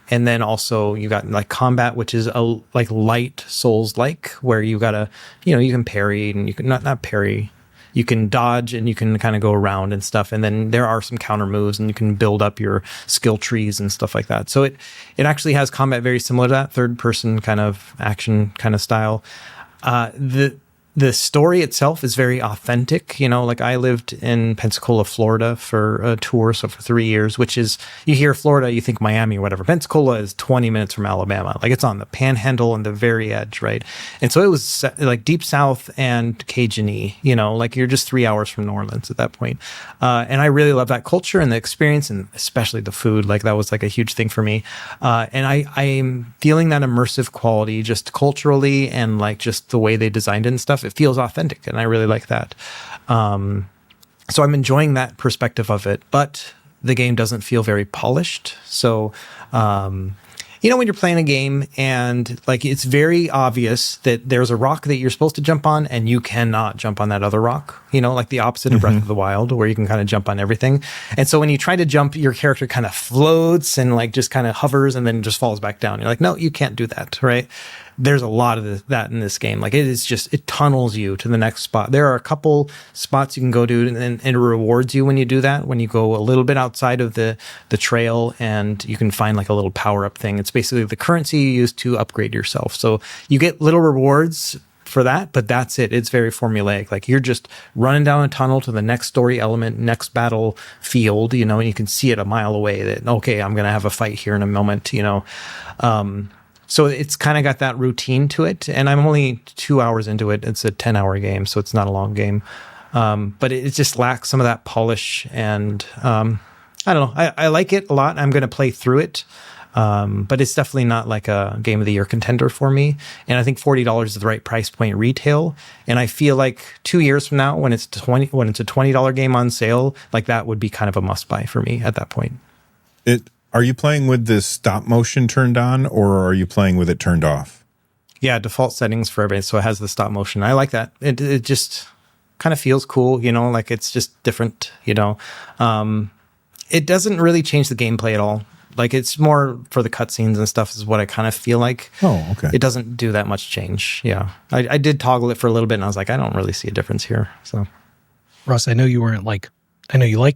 and then also you got like combat, which is a like light Souls-like, where you gotta, you can parry and you can not parry. You can dodge and you can kind of go around and stuff. And then there are some counter moves and you can build up your skill trees and stuff like that. So it actually has combat very similar to that third person kind of action kind of style. The story itself is very authentic. Like I lived in Pensacola, Florida for a tour. So for 3 years, which is, you hear Florida, you think Miami or whatever. Pensacola is 20 minutes from Alabama. Like it's on the panhandle and the very edge, right? And so it was like deep South and Cajun-y, like you're just 3 hours from New Orleans at that point. And I really love that culture and the experience and especially the food. Like that was like a huge thing for me. And I'm feeling that immersive quality just culturally and like just the way they designed it and stuff. It feels authentic, and I really like that. So I'm enjoying that perspective of it, but the game doesn't feel very polished. So, when you're playing a game and like it's very obvious that there's a rock that you're supposed to jump on and you cannot jump on that other rock, like the opposite of Breath of the Wild, where you can kind of jump on everything. And so when you try to jump, your character kind of floats and like just kind of hovers and then just falls back down. You're like, no, you can't do that, right? there's a lot of that in this game. Like it tunnels you to the next spot. There are a couple spots you can go to, and it rewards you when you do that. When you go a little bit outside of the trail, and you can find like a little power up thing. It's basically the currency you use to upgrade yourself. So you get little rewards for that, but that's it. It's very formulaic. Like you're just running down a tunnel to the next story element, next battlefield, and you can see it a mile away that, okay, I'm going to have a fight here in a moment, So it's kind of got that routine to it. And I'm only 2 hours into it. It's a 10-hour game, so it's not a long game. But it just lacks some of that polish. And I don't know. I like it a lot. I'm going to play through it. But it's definitely not like a Game of the Year contender for me. And I think $40 is the right price point retail. And I feel like 2 years from now, when it's a $20 game on sale, like that would be kind of a must buy for me at that point. Are you playing with the stop motion turned on, or are you playing with it turned off? Yeah, default settings for everything. So it has the stop motion. I like that. It just kind of feels cool, like it's just different, It doesn't really change the gameplay at all. Like it's more for the cutscenes and stuff is what I kind of feel like. Oh, okay. It doesn't do that much change. Yeah. I did toggle it for a little bit and I was like, I don't really see a difference here. So Russ, I know you like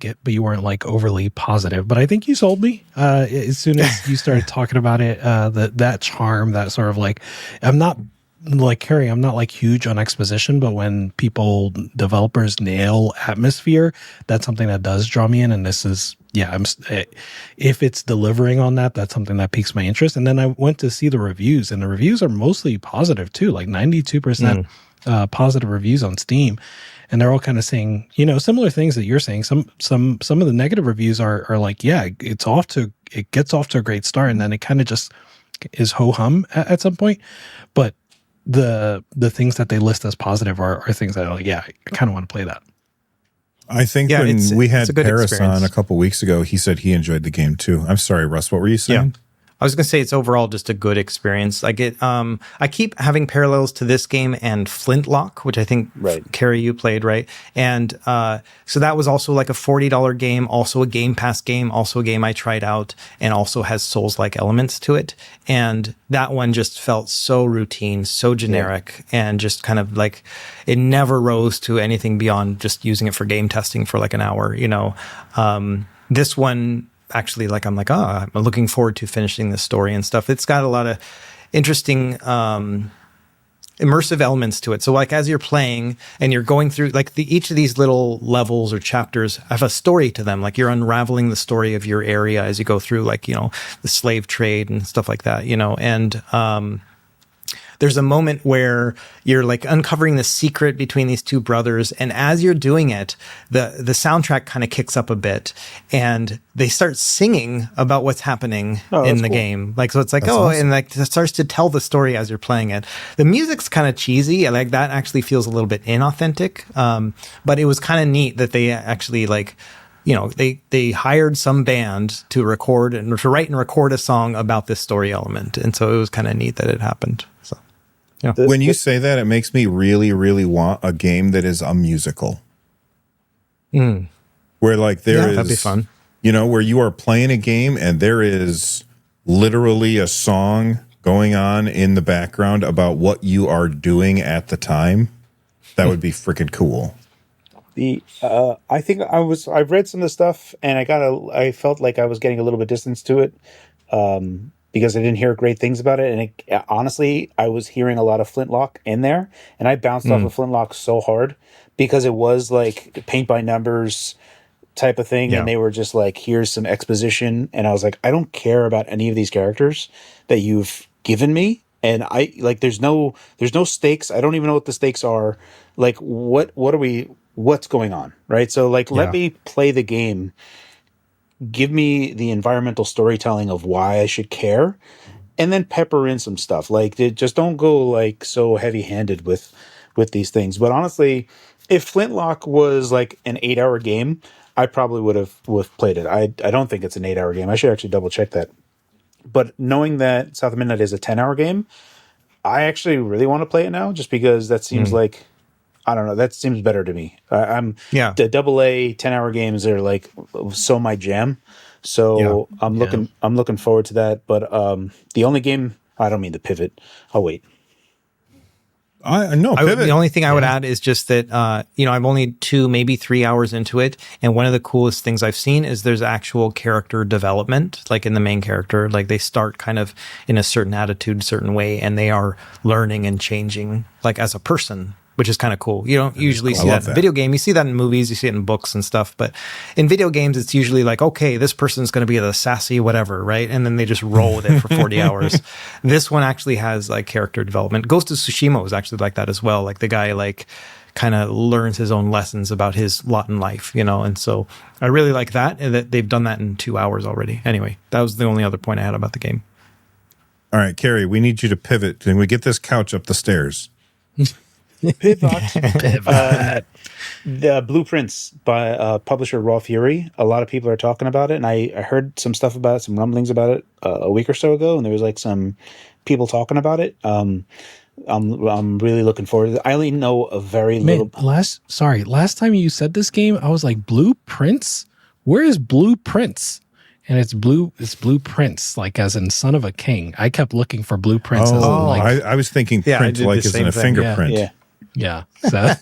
it, but you weren't like overly positive, but I think you sold me. As soon as you started talking about it, that charm, that sort of like, I'm not like Carrie, I'm not like huge on exposition, but when developers nail atmosphere, that's something that does draw me in. And this is, if it's delivering on that, that's something that piques my interest. And then I went to see the reviews, and the reviews are mostly positive too, like 92% positive reviews on Steam. And they're all kind of saying, similar things that you're saying. Some of the negative reviews are like, it gets off to a great start, and then it kind of just is ho-hum at some point. But the things that they list as positive are things that are like, I kind of want to play that. I think when we had Paris on a couple weeks ago, he said he enjoyed the game too. I'm sorry, Russ, what were you saying? Yeah. I was going to say it's overall just a good experience. I keep having parallels to this game and Flintlock, which I think, Carrie, you played, right? And so that was also like a $40 game, also a Game Pass game, also a game I tried out, and also has Souls-like elements to it. And that one just felt so routine, so generic, and just kind of like it never rose to anything beyond just using it for game testing for like an hour, This one, actually, like I'm looking forward to finishing this story and stuff. It's got a lot of interesting immersive elements to it. So like as you're playing and you're going through like each of these little levels or chapters have a story to them. Like you're unraveling the story of your area as you go through, like, the slave trade and stuff like that, and there's a moment where you're like uncovering the secret between these two brothers. And as you're doing it, the soundtrack kind of kicks up a bit and they start singing about what's happening in the game. Like, so it's like, awesome. And like it starts to tell the story as you're playing it. The music's kind of cheesy. Like that actually feels a little bit inauthentic. But it was kind of neat that they actually like, they hired some band to write and record a song about this story element. And so it was kind of neat that it happened. So. Yeah. When you say that, it makes me really, really want a game that is a musical. Where like that'd be fun. Where you are playing a game and there is literally a song going on in the background about what you are doing at the time. That would be freaking cool. I think I've read some of the stuff and I felt like I was getting a little bit distance to it. Because I didn't hear great things about it. And honestly, I was hearing a lot of Flintlock in there. And I bounced off of Flintlock so hard because it was like paint by numbers type of thing. And they were just like, here's some exposition. And I was like, I don't care about any of these characters that you've given me. And I like, there's no stakes. I don't even know what the stakes are. Like, what's going on? Right. So like, let me play the game. Give me the environmental storytelling of why I should care, and then pepper in some stuff. Like, just don't go like so heavy-handed with these things. But honestly, if Flintlock was like an 8-hour game, I probably would have played it. I don't think it's an 8-hour game. I should actually double check that. But knowing that South of Midnight is a 10-hour game, I actually really want to play it now, just because that seems like, I don't know, that seems better to me. The AA 10-hour games are like so my jam. So I'm looking forward to that. But the only game I don't mean to pivot. I'll wait. The only thing I would add is just that, I'm only 2, maybe 3 hours into it. And one of the coolest things I've seen is there's actual character development, like in the main character. Like they start kind of in a certain attitude, certain way, and they are learning and changing like as a person, which is kind of cool. You don't usually see that in a video game. You see that in movies, you see it in books and stuff. But in video games, it's usually like, okay, this person's going to be the sassy whatever, right? And then they just roll with it for 40 hours. This one actually has like character development. Ghost of Tsushima was actually like that as well. Like the guy like kind of learns his own lessons about his lot in life, And so I really like that, and that they've done that in 2 hours already. Anyway, that was the only other point I had about the game. All right, Carrie, we need you to pivot. Can we get this couch up the stairs? Pivot. The Blueprints by publisher Raw Fury. A lot of people are talking about it, and I heard some stuff about it, some rumblings about it a week or so ago, and there was like some people talking about it. I'm really looking forward to it. I only know a very little. Last time you said this game, I was like, Blueprints? Where is Blueprints? And it's blueprints, like as in son of a king. I kept looking for blueprints. I was thinking print like as in a fingerprint. Yeah. So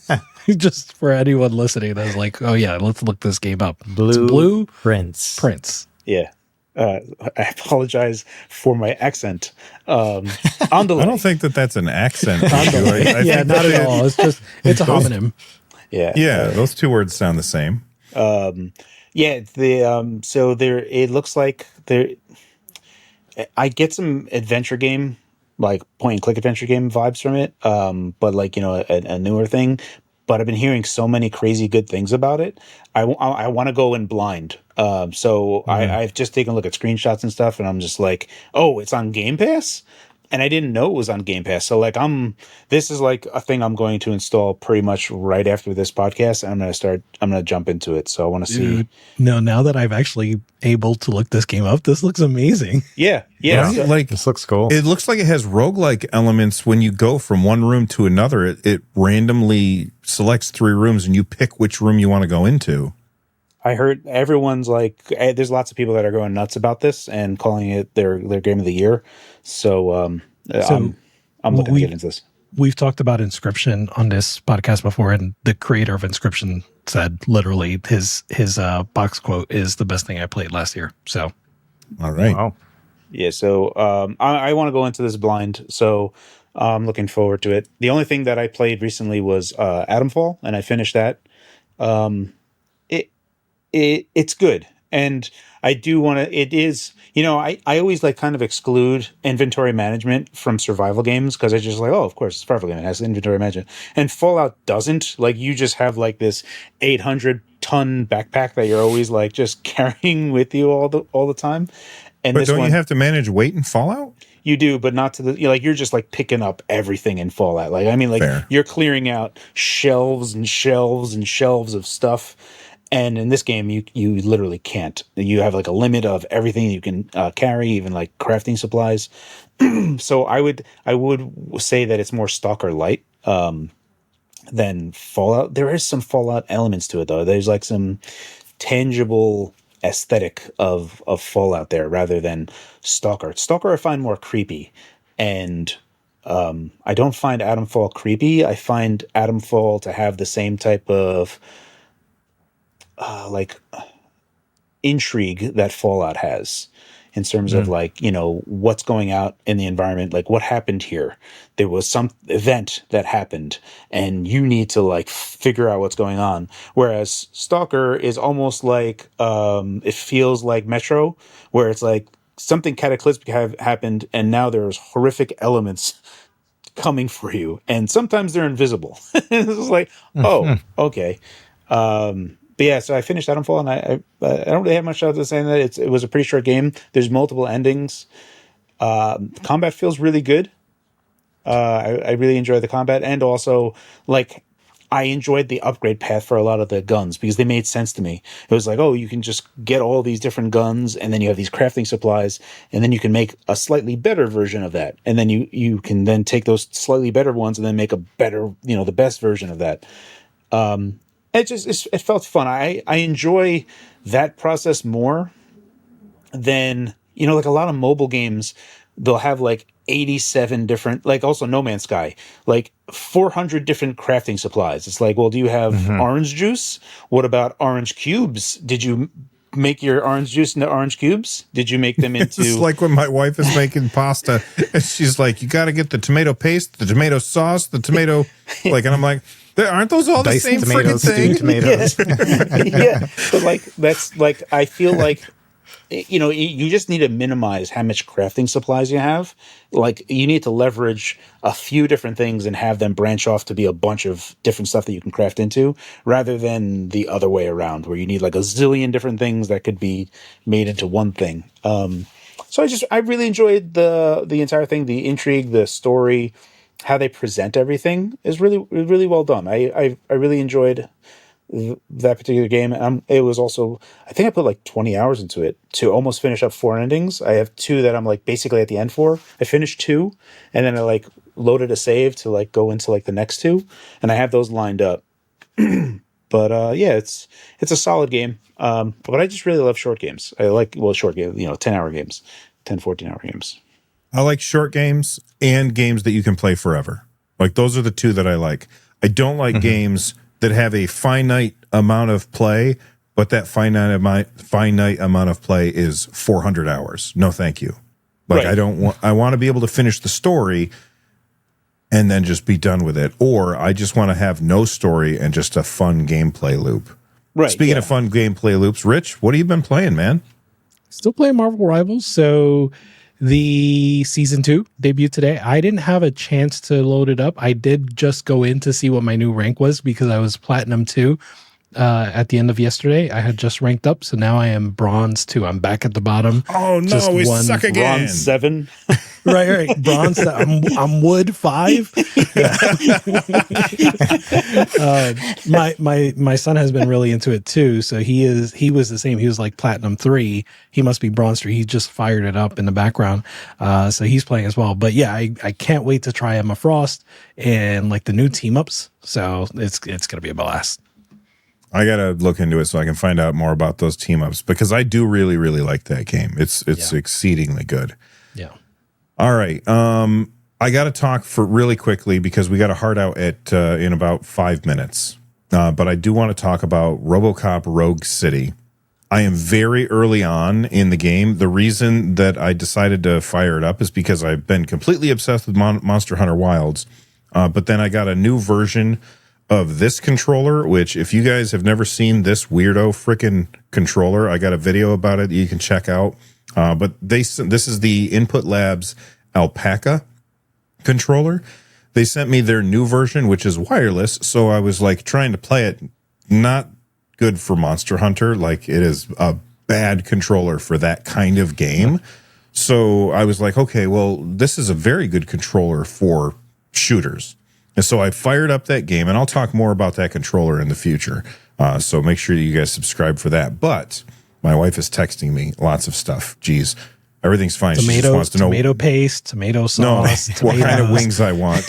just for anyone listening, that's like, oh yeah, let's look this game up. Blueprints. Yeah. I apologize for my accent. On the I don't think that's an accent. Yeah, not at all. It's a homonym. Yeah. Those two words sound the same. So there, it looks like there, I get some adventure game, like point and click adventure game vibes from it. But like, a newer thing, but I've been hearing so many crazy good things about it. I want to go in blind. I've just taken a look at screenshots and stuff, and I'm just like, oh, it's on Game Pass? And I didn't know it was on Game Pass. So like this is like a thing I'm going to install pretty much right after this podcast. And I'm going to jump into it. So I want to see. No, now that I've actually able to look this game up, this looks amazing. Yeah. Right? So, like this looks cool. It looks like it has roguelike elements. When you go from one room to another, it randomly selects 3 rooms and you pick which room you want to go into. I heard everyone's like, there's lots of people that are going nuts about this and calling it their game of the year. So, I'm looking to get into this. We've talked about Inscription on this podcast before, and the creator of Inscription said literally his box quote is the best thing I played last year. So, all right. Wow. Yeah. So, I want to go into this blind. So, I'm looking forward to it. The only thing that I played recently was Atomfall, and I finished that. It's good. And I do want to, it is, I always like kind of exclude inventory management from survival games because I just like, oh, of course, it's survival game. It has inventory management. And Fallout doesn't. Like, you just have like this 800-ton backpack that you're always like just carrying with you all the time. And but don't you have to manage weight in Fallout? You do, but not to the, you're just like picking up everything in Fallout. Like, I mean, like Fair. You're clearing out shelves and shelves and shelves of stuff. And in this game, you literally can't. You have like a limit of everything you can carry, even like crafting supplies. So I would say that it's more Stalker light than Fallout. There is some Fallout elements to it, though. There's like some tangible aesthetic of Fallout there, rather than Stalker. Stalker I find more creepy, and I don't find Atomfall creepy. I find Atomfall to have the same type of intrigue that Fallout has, in terms of like, what's going out in the environment, like what happened here. There was some event that happened and you need to like figure out what's going on. Whereas Stalker is almost like, it feels like Metro, where it's like something cataclysmic happened and now there's horrific elements coming for you. And sometimes they're invisible. It's like, oh, okay. But yeah, so I finished Atomfall, and I don't really have much else to say on that. It was a pretty short game. There's multiple endings. Combat feels really good. I really enjoyed the combat, and also like I enjoyed the upgrade path for a lot of the guns because they made sense to me. It was like, oh, you can just get all these different guns, and then you have these crafting supplies, and then you can make a slightly better version of that, and then you can then take those slightly better ones and then make a better, the best version of that. It felt fun. I enjoy that process more than, like a lot of mobile games. They'll have like 87 different, like also No Man's Sky, like 400 different crafting supplies. It's like, well, do you have orange juice? What about orange cubes? Did you make your orange juice into orange cubes? Did you make them into... It's like when my wife is making pasta and she's like, you got to get the tomato paste, the tomato sauce, the tomato, like, and I'm like, aren't those all Diced the same tomatoes, freaking stewed thing? tomatoes. Yeah, but like that's like, I feel like, you know, you just need to minimize how much crafting supplies you have. Like, you need to leverage a few different things and have them branch off to be a bunch of different stuff that you can craft into, rather than the other way around where you need like a zillion different things that could be made into one thing. So I really enjoyed the entire thing, the intrigue, the story, how they present everything is really well done. I really enjoyed that particular game. It was also, I think I put like 20 hours into it to almost finish up 4 endings. I have 2 that I'm like basically at the end for. I finished 2 and then I like loaded a save to like go into like the next 2, and I have those lined up. But yeah, it's a solid game. But I just really love short games. I like, well, short games, 10-hour games, 14-hour games. I like short games and games that you can play forever. Like, those are the 2 that I like. I don't like games that have a finite amount of play, but that finite amount of play is 400 hours. No, thank you. Like, Right. I want to be able to finish the story and then just be done with it. Or I just want to have no story and just a fun gameplay loop. Right. Speaking of fun gameplay loops, Rich, what have you been playing, man? Still playing Marvel Rivals. So the season 2 debuted today. I didn't have a chance to load it up. I did just go in to see what my new rank was because I was Platinum 2 at the end of yesterday. I had just ranked up, so now I am Bronze 2. I'm back at the bottom. Oh no, we suck again. Bronze 7. Right. Bronze. I'm Wood 5. My son has been really into it too. So he was the same. He was like Platinum 3. He must be Bronze 3. He just fired it up in the background. So he's playing as well. But yeah, I can't wait to try Emma Frost and like the new team ups. So it's gonna be a blast. I gotta look into it so I can find out more about those team ups, because I do really, really like that game. It's exceedingly good. Yeah. All right. I got to talk for really quickly because we got a hard out at in about 5 minutes. But I do want to talk about RoboCop Rogue City. I am very early on in the game. The reason that I decided to fire it up is because I've been completely obsessed with Monster Hunter Wilds. But then I got a new version of this controller, which if you guys have never seen this weirdo freaking controller, I got a video about it that you can check out. But this is the Input Labs Alpaca controller. They sent me their new version, which is wireless. So I was like trying to play it. Not good for Monster Hunter. Like, it is a bad controller for that kind of game. So I was like, okay, well, this is a very good controller for shooters. And so I fired up that game, and I'll talk more about that controller in the future. So make sure you guys subscribe for that. But my wife is texting me lots of stuff. Geez, everything's fine. She just wants to know tomato paste, tomato sauce, what kind of wings I want.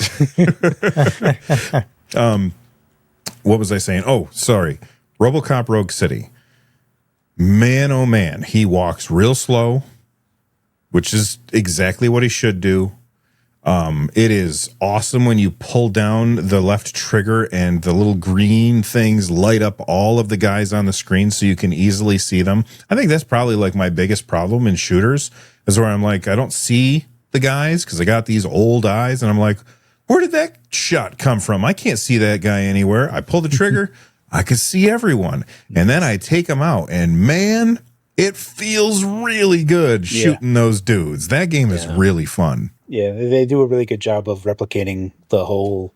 What was I saying? Oh, sorry. RoboCop Rogue City. Man, oh man, he walks real slow, which is exactly what he should do. It is awesome when you pull down the left trigger and the little green things light up all of the guys on the screen so you can easily see them. I think that's probably like my biggest problem in shooters, is where I'm like, I don't see the guys because I got these old eyes, and I'm like, where did that shot come from? I can't see that guy anywhere. I pull the trigger, I can see everyone, and then I take them out, and man, it feels really good shooting those dudes. That game is really fun. Yeah, they do a really good job of replicating the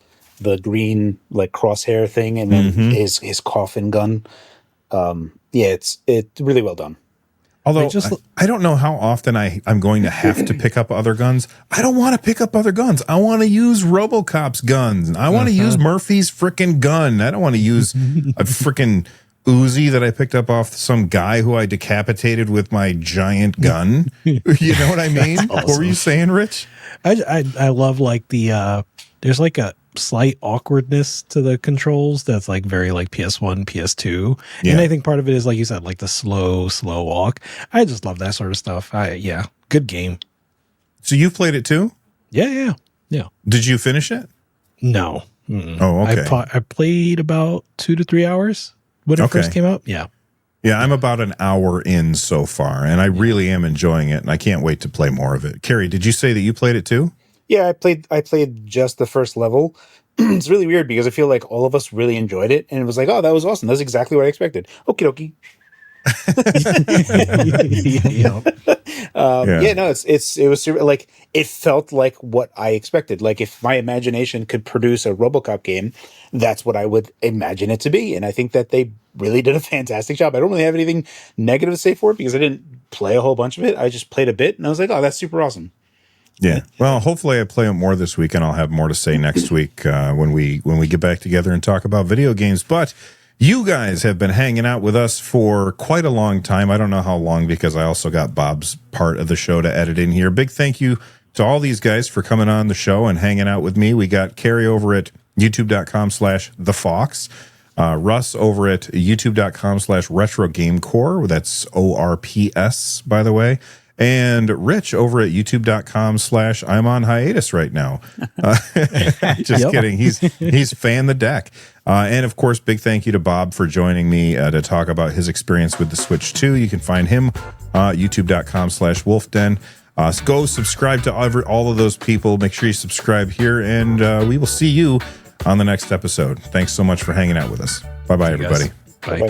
green like crosshair thing, and then his coffin gun. It's really well done. Although I don't know how often I'm going to have to pick up other guns. I don't want to pick up other guns. I want to use RoboCop's guns. I want to use Murphy's frickin' gun. I don't want to use a frickin' Uzi that I picked up off some guy who I decapitated with my giant gun. You know what I mean? Awesome. What were you saying, Rich? I love like the there's like a slight awkwardness to the controls that's like very like PS1, PS2. Yeah. And I think part of it is, like you said, like the slow walk. I just love that sort of stuff. Good game. So you've played it too? Yeah. Did you finish it? No. Oh, okay. I played about 2 to 3 hours when it first came out. Yeah. Yeah, I'm about an hour in so far, and I really am enjoying it, and I can't wait to play more of it. Carrie, did you say that you played it too? Yeah, I played just the first level. It's really weird because I feel like all of us really enjoyed it, and it was like, oh, that was awesome. That's exactly what I expected. Okie dokie. No, it was super, like, it felt like what I expected. Like, if my imagination could produce a RoboCop game, that's what I would imagine it to be. And I think that they really did a fantastic job. I don't really have anything negative to say for it because I didn't play a whole bunch of it. I just played a bit, and I was like, oh, that's super awesome. Yeah. Well, hopefully I play it more this week, and I'll have more to say next week when we get back together and talk about video games. But you guys have been hanging out with us for quite a long time. I don't know how long because I also got Bob's part of the show to edit in here. Big thank you to all these guys for coming on the show and hanging out with me. We got Carrie over at youtube.com/thefox. Russ over at youtube.com/retrogamecore. That's ORPS, by the way. And Rich over at youtube.com/I'm on hiatus right now. Just kidding. He's fan the deck. And of course, big thank you to Bob for joining me to talk about his experience with the Switch 2. You can find him youtube.com/wolfden. So go subscribe to all of those people. Make sure you subscribe here, and we will see you on the next episode. Thanks so much for hanging out with us. Bye-bye, everybody. Bye.